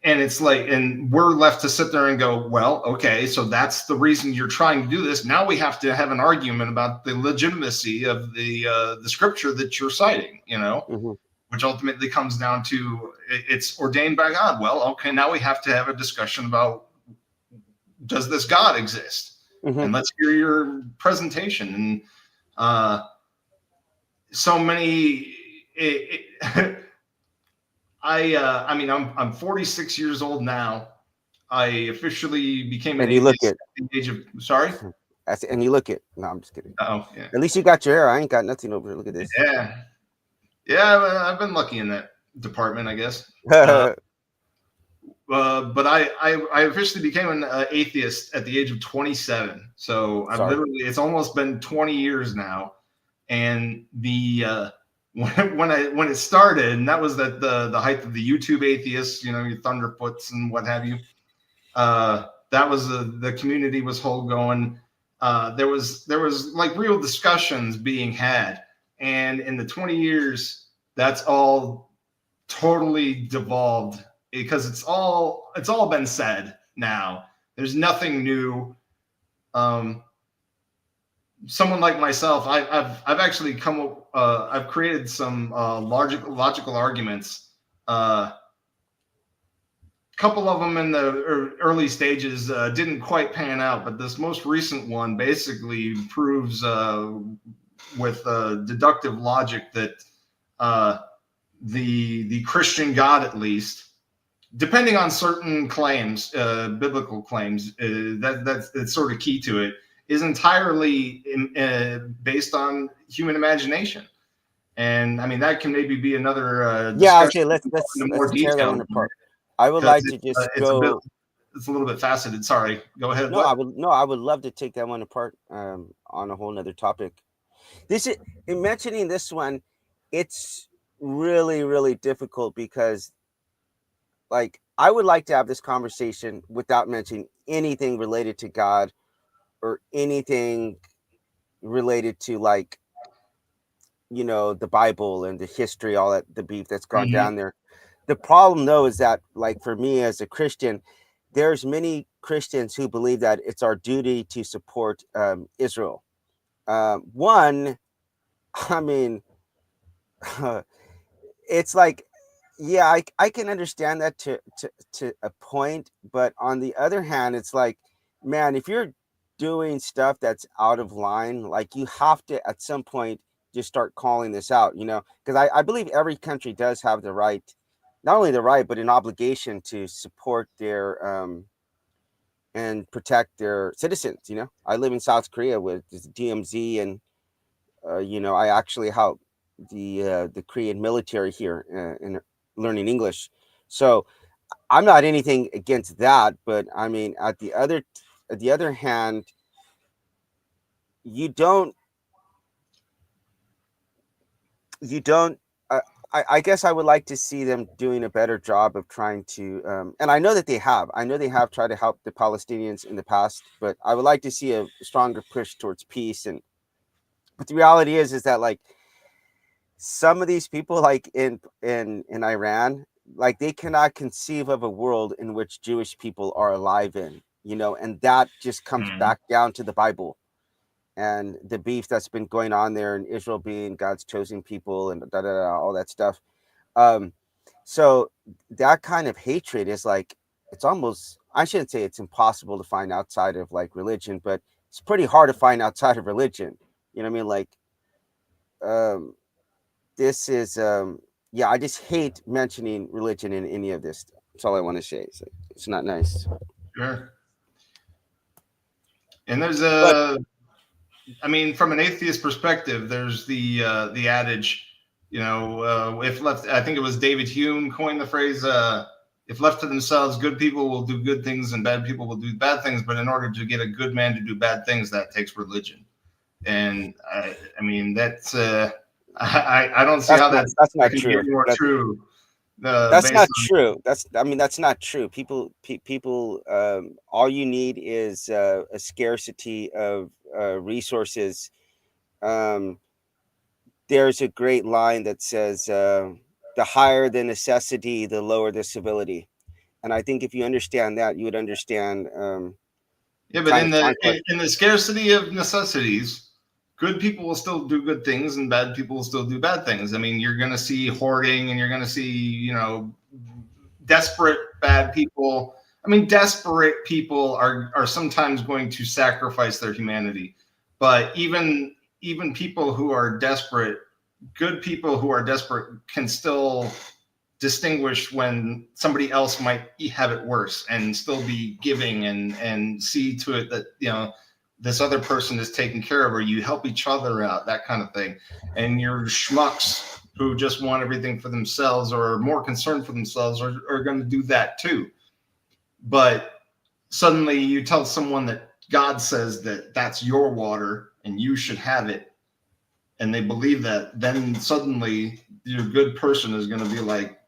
And it's like, and we're left to sit there and go, well, okay, so that's the reason you're trying to do this. Now we have to have an argument about the legitimacy of the scripture that you're citing, Hmm. which ultimately comes down to it's ordained by God. Well, okay, now we have to have a discussion about, does this God exist? Mm-hmm. And let's hear your presentation. And so many. I mean, I'm 46 years old now. I officially became an And you look atheist it. at the age of. Sorry. And you look it. No, I'm just kidding. Oh yeah. At least you got your hair. I ain't got nothing over here. Look at this. Yeah. Yeah. I've been lucky in that department, I guess. But I officially became an atheist at the age of 27. So I've Sorry. literally, it's almost been 20 years now. And the when it started, and that was the height of the YouTube atheists, your Thunderfoots and what have you. That was the community was whole going. There was like real discussions being had, and in the 20 years, that's all totally devolved because it's all been said now. There's nothing new. Someone like myself, I've actually come up. I've created some logical arguments. Couple of them in the early stages didn't quite pan out, but this most recent one basically proves with deductive logic that the Christian God, at least, depending on certain claims, biblical claims, that's sort of key to it, is entirely based on human imagination. And I mean, that can maybe be another discussion. Okay. Let's into more tear that detail. one apart. I would Because like to just go. it's a little bit faceted. Sorry, go ahead. No, What? I would love to take that one apart on a whole nother topic. This is in mentioning this one, it's really, really difficult because like I would like to have this conversation without mentioning anything related to God or anything related to like the Bible and the history, all that the beef that's gone Mm-hmm. down there. The problem though is that like for me as a Christian, there's many Christians who believe that it's our duty to support Israel. One, I mean, it's like, yeah, I can understand that to a point, but on the other hand, it's like, man, if you're doing stuff that's out of line, like you have to at some point just start calling this out, because I believe every country does have the right, not only the right, but an obligation to support their and protect their citizens. I live in South Korea with this DMZ, and I actually help the Korean military here in learning English. So I'm not anything against that, but I mean, at the other hand, you don't you don't. I guess I would like to see them doing a better job of trying to, and I know that they have. I know they have tried to help the Palestinians in the past, but I would like to see a stronger push towards peace. But the reality is that like some of these people like in Iran, like they cannot conceive of a world in which Jewish people are alive in, and that just comes Mm-hmm. back down to the Bible and the beef that's been going on there, and Israel being God's chosen people and all that stuff. Um, so that kind of hatred is like, it's almost, I shouldn't say it's impossible to find outside of like religion, but it's pretty hard to find outside of religion. You know what I mean? Like, um, this is yeah, I just hate mentioning religion in any of this. That's all I want to say. It's not nice. Sure. And there's But I mean, from an atheist perspective, there's the adage, if left, I think it was David Hume coined the phrase, if left to themselves, good people will do good things and bad people will do bad things. But in order to get a good man to do bad things, that takes religion. And I mean, that's I don't see how that's not can true. get more true. That's Based not true. That's not true. People, all you need is a scarcity of resources. Um, there's a great line that says, "The higher the necessity, the lower the civility." And I think if you understand that, you would understand yeah, but kind in of the conflict. in the scarcity of necessities, good people will still do good things and bad people will still do bad things. I mean, you're going to see hoarding and you're going to see, desperate bad people. I mean, desperate people are sometimes going to sacrifice their humanity. But even people who are desperate, good people who are desperate can still distinguish when somebody else might have it worse and still be giving and see to it that, this other person is taken care of, or you help each other out, that kind of thing. And your schmucks who just want everything for themselves or are more concerned for themselves are going to do that too. But suddenly you tell someone that God says that that's your water and you should have it, and they believe that, then suddenly your good person is going to be like,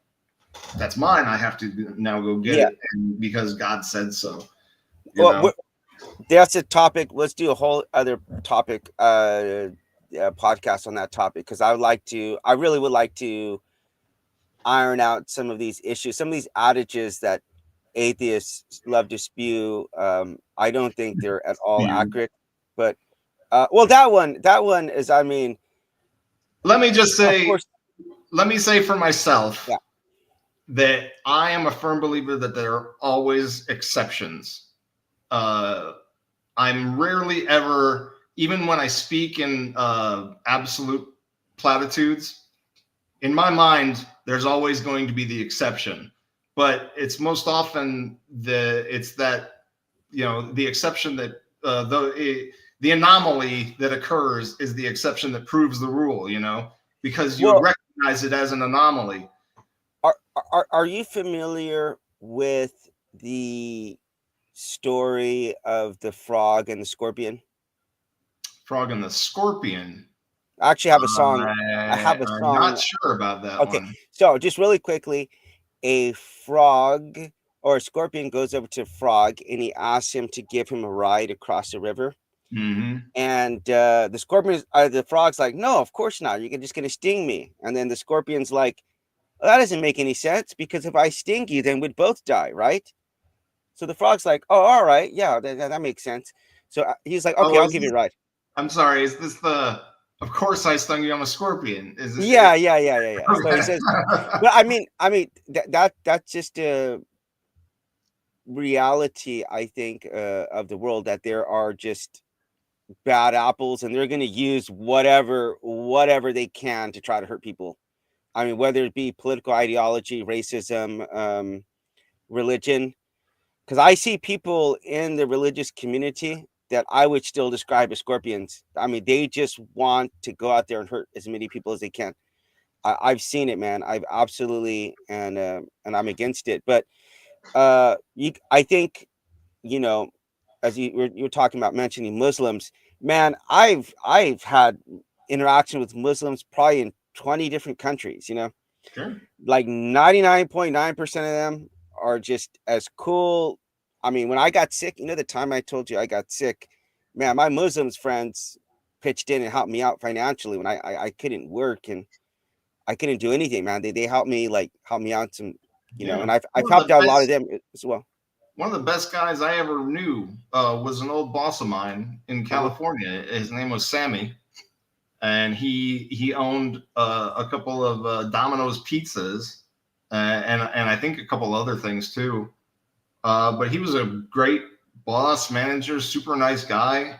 that's mine. I have to now go get it, and because God said so. That's a topic. Let's do a whole other topic, podcast on that topic, because I really would like to iron out some of these issues, some of these adages that atheists love to spew. I don't think they're at all accurate, but that one is, I mean, let me just of say, course, let me say for myself, yeah, that I am a firm believer that there are always exceptions. I'm rarely ever, even when I speak in absolute platitudes, in my mind, there's always going to be the exception. But it's most often the exception that the anomaly that occurs is the exception that proves the rule, because you recognize it as an anomaly. Are you familiar with the story of the frog and the scorpion? Frog and the Scorpion. I actually have a song. I'm not sure about that Okay, one. so just really quickly, a frog or a scorpion goes over to a frog and he asks him to give him a ride across the river. Mm-hmm. And the frog's like, no, of course not. You're just going to sting me. And then the scorpion's like, well, that doesn't make any sense, because if I sting you, then we'd both die, right? So the frog's like, oh, all right. Yeah, that makes sense. So he's like, okay, I'll give you a ride. I'm sorry. Is this of course I stung you, I'm a scorpion. Is this? Yeah. So he says, but I mean, that's just a reality, I think, of the world, that there are just bad apples and they're going to use whatever they can to try to hurt people. I mean, whether it be political ideology, racism, religion, because I see people in the religious community that I would still describe as scorpions. I mean, they just want to go out there and hurt as many people as they can. I've seen it, man. I've absolutely, and I'm against it. But I think, as you're talking about mentioning Muslims, man, I've had interaction with Muslims probably in 20 different countries. Sure. Like 99.9% of them are just as cool. I mean, when I got sick, the time I told you I got sick, man, my Muslims friends pitched in and helped me out financially when I couldn't work and I couldn't do anything, man. They helped me out some, and I've helped out a lot of them as well. One of the best guys I ever knew was an old boss of mine in California. His name was Sammy, and he owned a couple of Domino's pizzas, and I think a couple other things too. But he was a great boss, manager, super nice guy.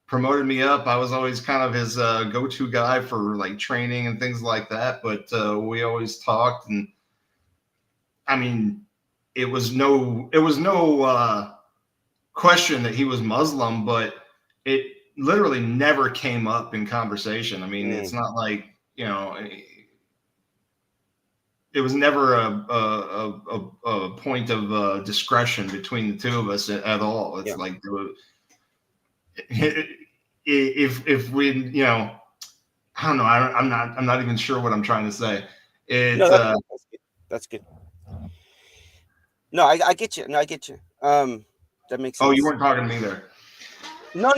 Promoted me up. I was always kind of his go-to guy for like training and things like that. But we always talked, and I mean, it was no question that he was Muslim, but it literally never came up in conversation. I mean, it's not like, it was never a point of discretion between the two of us at all. It's like, if we, I don't know. I'm not even sure what I'm trying to say. That's good. No, I get you. No, I get you. That makes sense. Oh, you weren't talking to me there. No.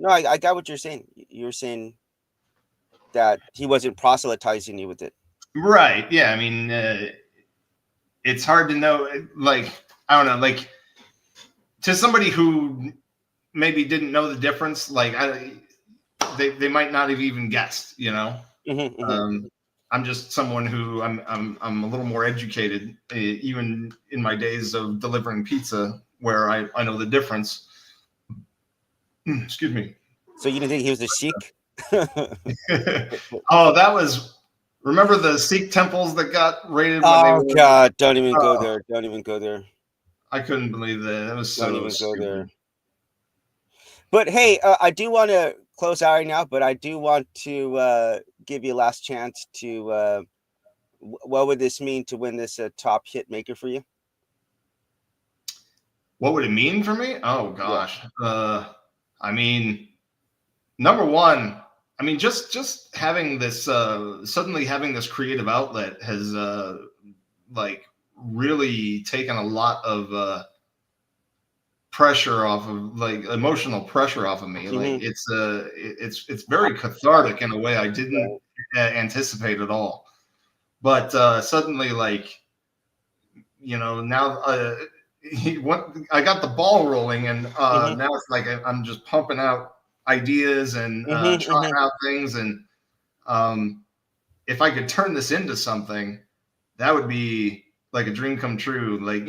I got what you're saying. You're saying that he wasn't proselytizing you with it. Right. Yeah. I mean, it's hard to know. Like, I don't know. Like, to somebody who maybe didn't know the difference, like they might not have even guessed, you know. Mm-hmm, mm-hmm. Um, I'm just someone who I'm a little more educated, even in my days of delivering pizza, where I know the difference. Excuse me. So you didn't think he was a Sikh? Oh, that was. Remember the Sikh temples that got raided when they Oh were? God! Don't even go Oh, there. Don't even go there. I couldn't believe that. That was Don't so even go there. stupid. But hey, I do want to close out right now, but I do want to give you a last chance to. What would this mean to win this top hit maker for you? What would it mean for me? Oh Yeah. gosh. I mean, number one, I mean, just having this suddenly having this creative outlet has like really taken a lot of pressure off of, like, emotional pressure off of me. Like Mm-hmm. it's very cathartic in a way I didn't anticipate at all. But suddenly, like, now I got the ball rolling, and Mm-hmm. now it's like I'm just pumping out ideas and Mm-hmm. trying Mm-hmm. out things. And um, if I could turn this into something, that would be like a dream come true. Like,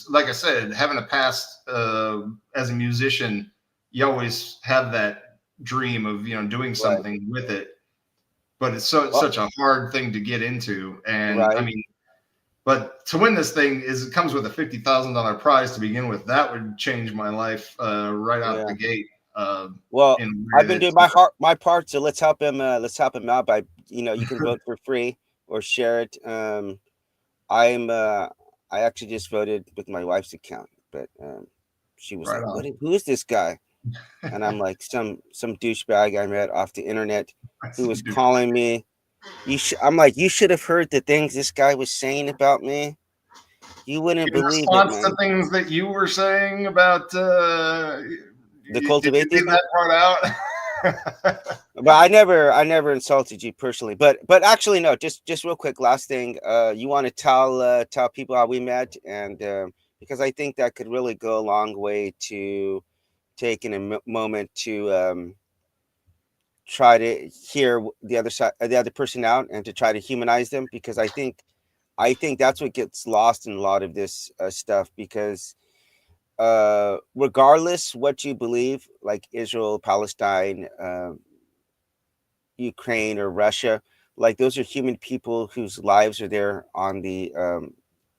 like I said, having a past as a musician, you always have that dream of doing Right. something with it. But it's Well, such a hard thing to get into, and I right. mean, but to win this thing it comes with a $50,000 prize to begin with. That would change my life right out Yeah. the gate. Well, In a I've way been doing that's my part, so let's help him. Let's help him out by you can vote for free or share it. I'm I actually just voted with my wife's account, but she was right like, on. Who is this guy?" And I'm like, some douchebag I met off the internet who was calling me. I'm like, you should have heard the things this guy was saying about me. You wouldn't In believe it, response to man. things that you were saying about, The did you cultivate leave people. that part out? But I never insulted you personally. But actually, no. Just real quick, last thing. You want to tell people how we met, and because I think that could really go a long way to taking a moment to try to hear the other side, the other person out, and to try to humanize them. Because I think that's what gets lost in a lot of this stuff. Because regardless what you believe, like Israel, Palestine, Ukraine or Russia, like those are human people whose lives are there on the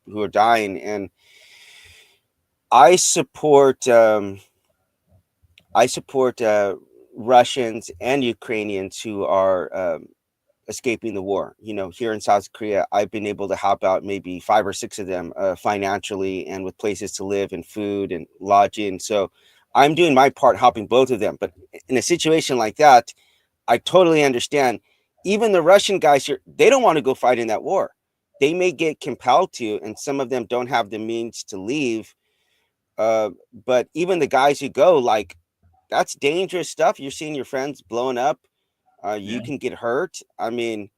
who are dying, and I support um, I support Russians and Ukrainians who are escaping the war. Here in South Korea, I've been able to help out maybe five or six of them financially and with places to live and food and lodging. So I'm doing my part helping both of them. But in a situation like that, I totally understand. Even the Russian guys here, they don't want to go fight in that war. They may get compelled to, and some of them don't have the means to leave. Uh, but even the guys who go, like, that's dangerous stuff. You're seeing your friends blowing up. You Yeah. can get hurt. I mean,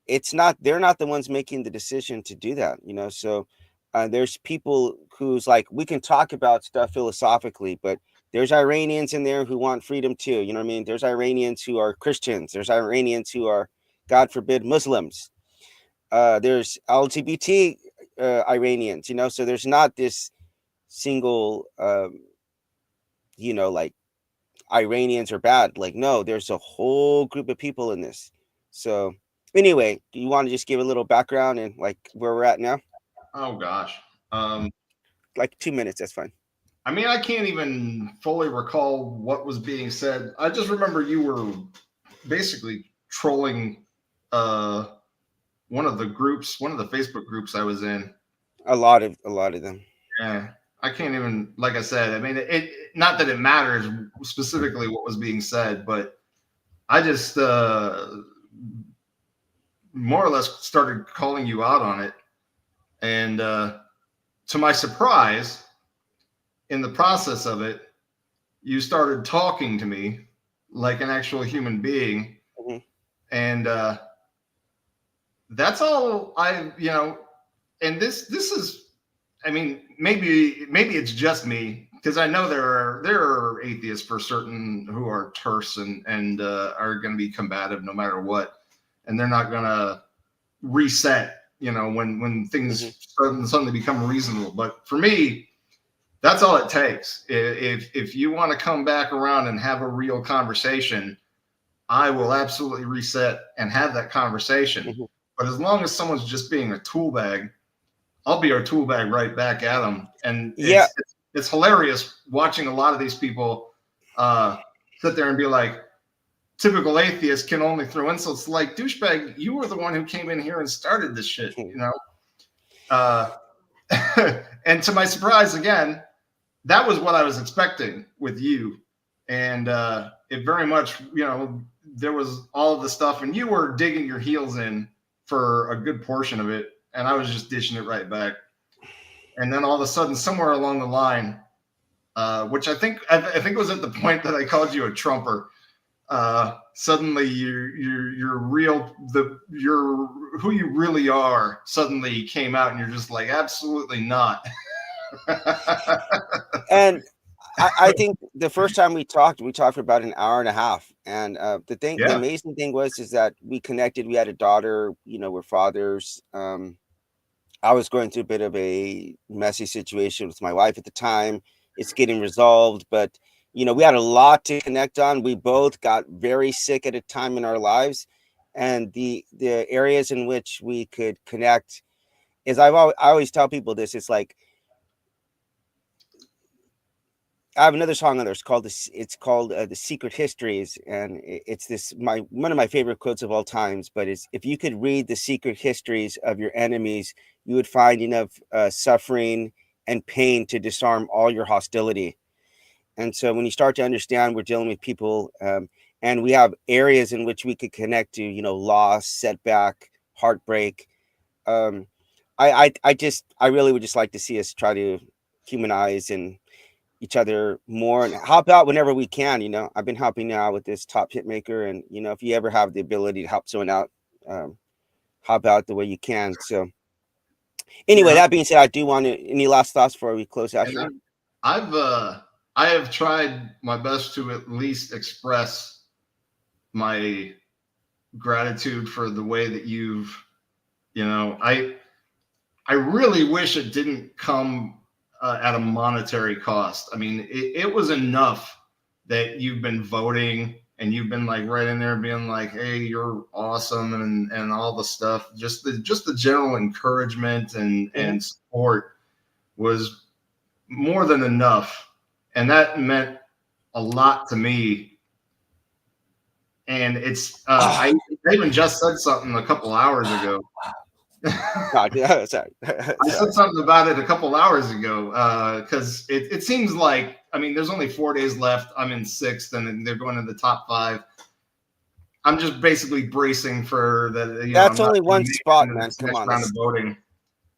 they're not the ones making the decision to do that. So there's people who's like, we can talk about stuff philosophically, but there's Iranians in there who want freedom too. You know what I mean? There's Iranians who are Christians. There's Iranians who are, God forbid, Muslims. There's LGBT Iranians. So there's not this single like Iranians are bad. Like, no, there's a whole group of people in this. So anyway, do you want to just give a little background and like where we're at now? Oh gosh. Um, Like 2 minutes, that's fine. I mean, I can't even fully recall what was being said. I just remember you were basically trolling uh, one of the Facebook groups I was in. A lot of them. Yeah, I can't even, like I said, I mean, not that it matters specifically what was being said, but I just more or less started calling you out on it. And to my surprise, in the process of it, you started talking to me like an actual human being. Mhm. And that's all and this is, I mean, maybe it's just me, because I know there are atheists for certain who are terse and are going to be combative no matter what, and they're not going to reset, when Mm-hmm. things suddenly become reasonable. But for me, that's all it takes. If you want to come back around and have a real conversation, I will absolutely reset and have that conversation. Mm-hmm. But as long as someone's just being a tool bag, I'll be a tool bag right back at them. And Yeah. it's hilarious watching a lot of these people sit there and be like, typical atheist can only throw insults. Like, douchebag, you were the one who came in here and started this shit, Uh, and to my surprise, again, that was what I was expecting with you. And it very much, there was all of the stuff, and you were digging your heels in for a good portion of it, and I was just dishing it right back. And then all of a sudden, somewhere along the line, which I think it was at the point that I called you a Trumper. Suddenly, your real your who you really are suddenly came out, and you're just like, absolutely not. And I think the first time we talked for about an hour and a half. And the Yeah. amazing thing is that we connected. We had a daughter. We're fathers. I was going through a bit of a messy situation with my wife at the time. It's getting resolved, but we had a lot to connect on. We both got very sick at a time in our lives, and the areas in which we could connect is I always tell people this. It's like I have another song on there. It's called The Secret Histories, and it's this my one of my favorite quotes of all times. But it's if you could read the secret histories of your enemies, you would find enough suffering and pain to disarm all your hostility. And so when you start to understand, we're dealing with people, and we have areas in which we could connect to, loss, setback, heartbreak. Um, I really would just like to see us try to humanize and each other more and help out whenever we can. I've been helping out with this top hit maker, and if you ever have the ability to help someone out, help out the way you can. So anyway, Yeah. that being said, I do want to any last thoughts before we close out And here. I have tried my best to at least express my gratitude for the way that I really wish it didn't come at a monetary cost. I mean, it was enough that you've been voting and you've been like right in there being like, hey, you're awesome, and all the stuff. Just the general encouragement Mhm. and support was more than enough. And that meant a lot to me. And Oh, I even just said something a couple hours ago. God, yeah, sorry. I said Sorry. something about it a couple hours ago because it seems like, I mean, there's only 4 days left. I'm in sixth, and they're going to the top five. I'm just basically bracing for the, I'm That's not only going to one make it spot, into man. this Come next on. round of voting.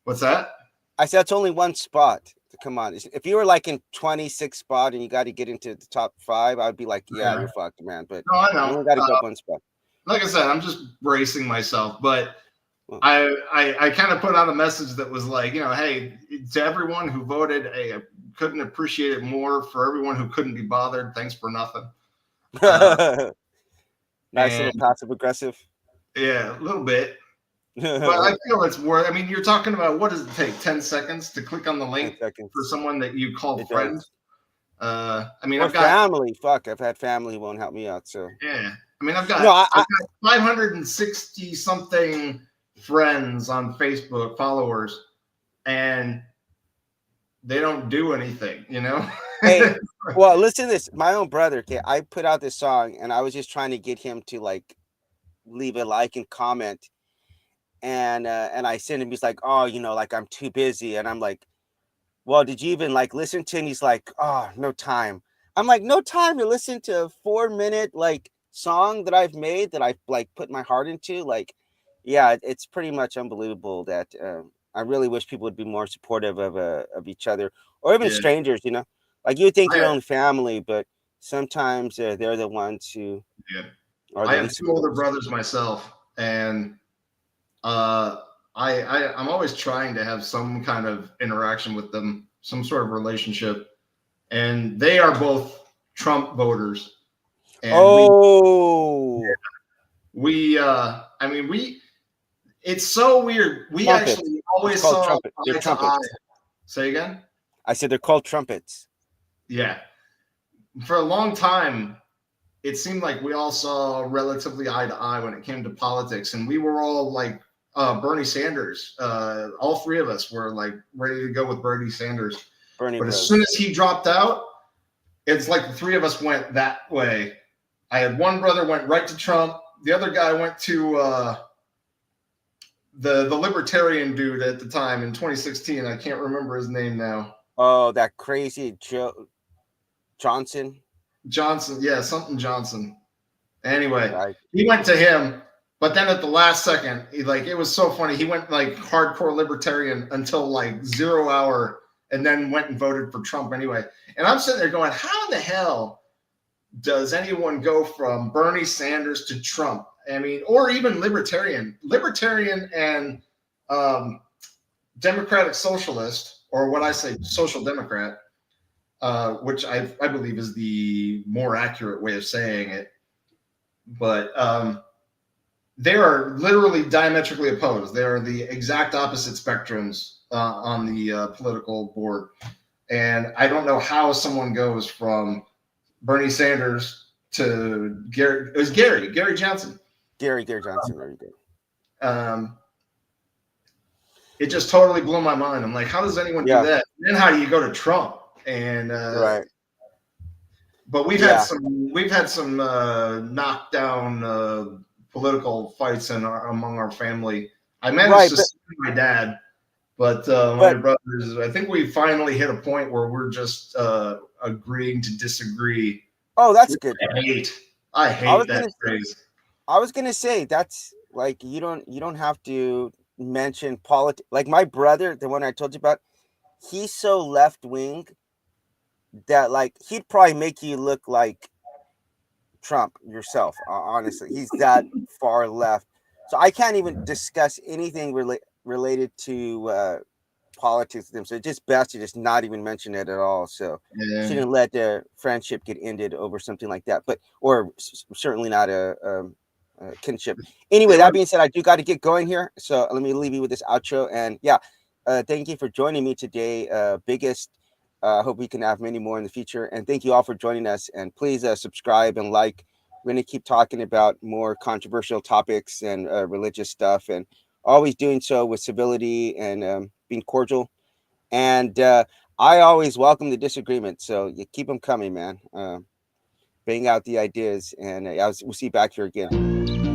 What's that? I said that's only one spot. Come on. If you were like in 26th spot and you got to get into the top five, I'd be like, yeah, Yeah. you're fucked, man. But No, I you know. only got to go up one spot. Like I said, I'm just bracing myself, but Well, I kind of put out a message that was like, hey, to everyone who voted, hey, I couldn't appreciate it more. For everyone who couldn't be bothered, thanks for nothing. Uh, nice little and passive aggressive. yeah, a little bit. But I 10 feel it's worth. I mean, you're talking about, what does it take? 10 seconds to click on the link for seconds. someone that you call It friend. does. I mean, Or I've got family. Fuck. I've had family who won't help me out. So, yeah. I mean, I've no, got I've got 560 something friends on Facebook, followers, and they don't do anything. hey, well, listen to this. My own brother, okay, I put out this song and I was just trying to get him to like leave a like and comment. And I sent him, he's like, oh, like I'm too busy. And I'm like, well, did you even like listen to? And he's like, oh, no time. I'm like, no time to listen to a 4 minute like song that I've made that I've like put my heart into. Like, yeah, it's pretty much unbelievable that I really wish people would be more supportive of each other or even Yeah. strangers. Like you would think your I own family, but sometimes they're the ones who yeah. are I the have least two older supportive. brothers myself, and uh, I'm always trying to have some kind of interaction with them, some sort of relationship. and they are both Trump voters. And Oh, I mean, it's so weird. We trumpets. actually It's always called saw trumpet. They're eye to eye. trumpets. Say again? I said they're called trumpets. Yeah. For a long time, it seemed like we all saw relatively eye to eye when it came to politics, and we were all like Bernie Sanders. All three of us were like ready to go with Bernie Sanders. Bernie But as Bros. soon as he dropped out, it's like the three of us went that way. I had one brother went right to Trump. The other guy went to the libertarian dude at the time in 2016. I can't remember his name now. Oh, that crazy Joe Johnson. Johnson, yeah, something Johnson. Anyway, Right. he went to him, but then at the last second, it was so funny. He went like hardcore libertarian until like 0 hour, and then went and voted for Trump anyway. And I'm sitting there going, how the hell does anyone go from Bernie Sanders to Trump? I mean, or even libertarian and Democratic Socialist, or what I say, Social Democrat, which I believe is the more accurate way of saying it. But they are literally diametrically opposed. They are the exact opposite spectrums on the political board. And I don't know how someone goes from Bernie Sanders to Gary. It was Gary Johnson. Gary Johnson. There you go. It just totally blew my mind. I'm like, how does anyone do that? And then how do you go to Trump? And right. But we've had some knockdown political fights among our family. I managed to see my dad, but my brothers. I think we finally hit a point where we're just agreeing to disagree. Oh, that's good. I hate that phrase. I was gonna say that's like you don't have to mention politics. Like my brother, the one I told you about, he's so left wing that like he'd probably make you look like Trump yourself. Honestly, he's that far left. So I can't even discuss anything related to politics with him. So it's just best to just not even mention it at all. So shouldn't let the friendship get ended over something like that. But or certainly not a kinship. Anyway, that being said, I do got to get going here. So let me leave you with this outro. And yeah, thank you for joining me today. Biggest. Hope we can have many more in the future. And thank you all for joining us. And please subscribe and like. We're going to keep talking about more controversial topics and religious stuff, and always doing so with civility and being cordial. And I always welcome the disagreement. So you keep them coming, man. Bang out the ideas. And we'll see you back here again.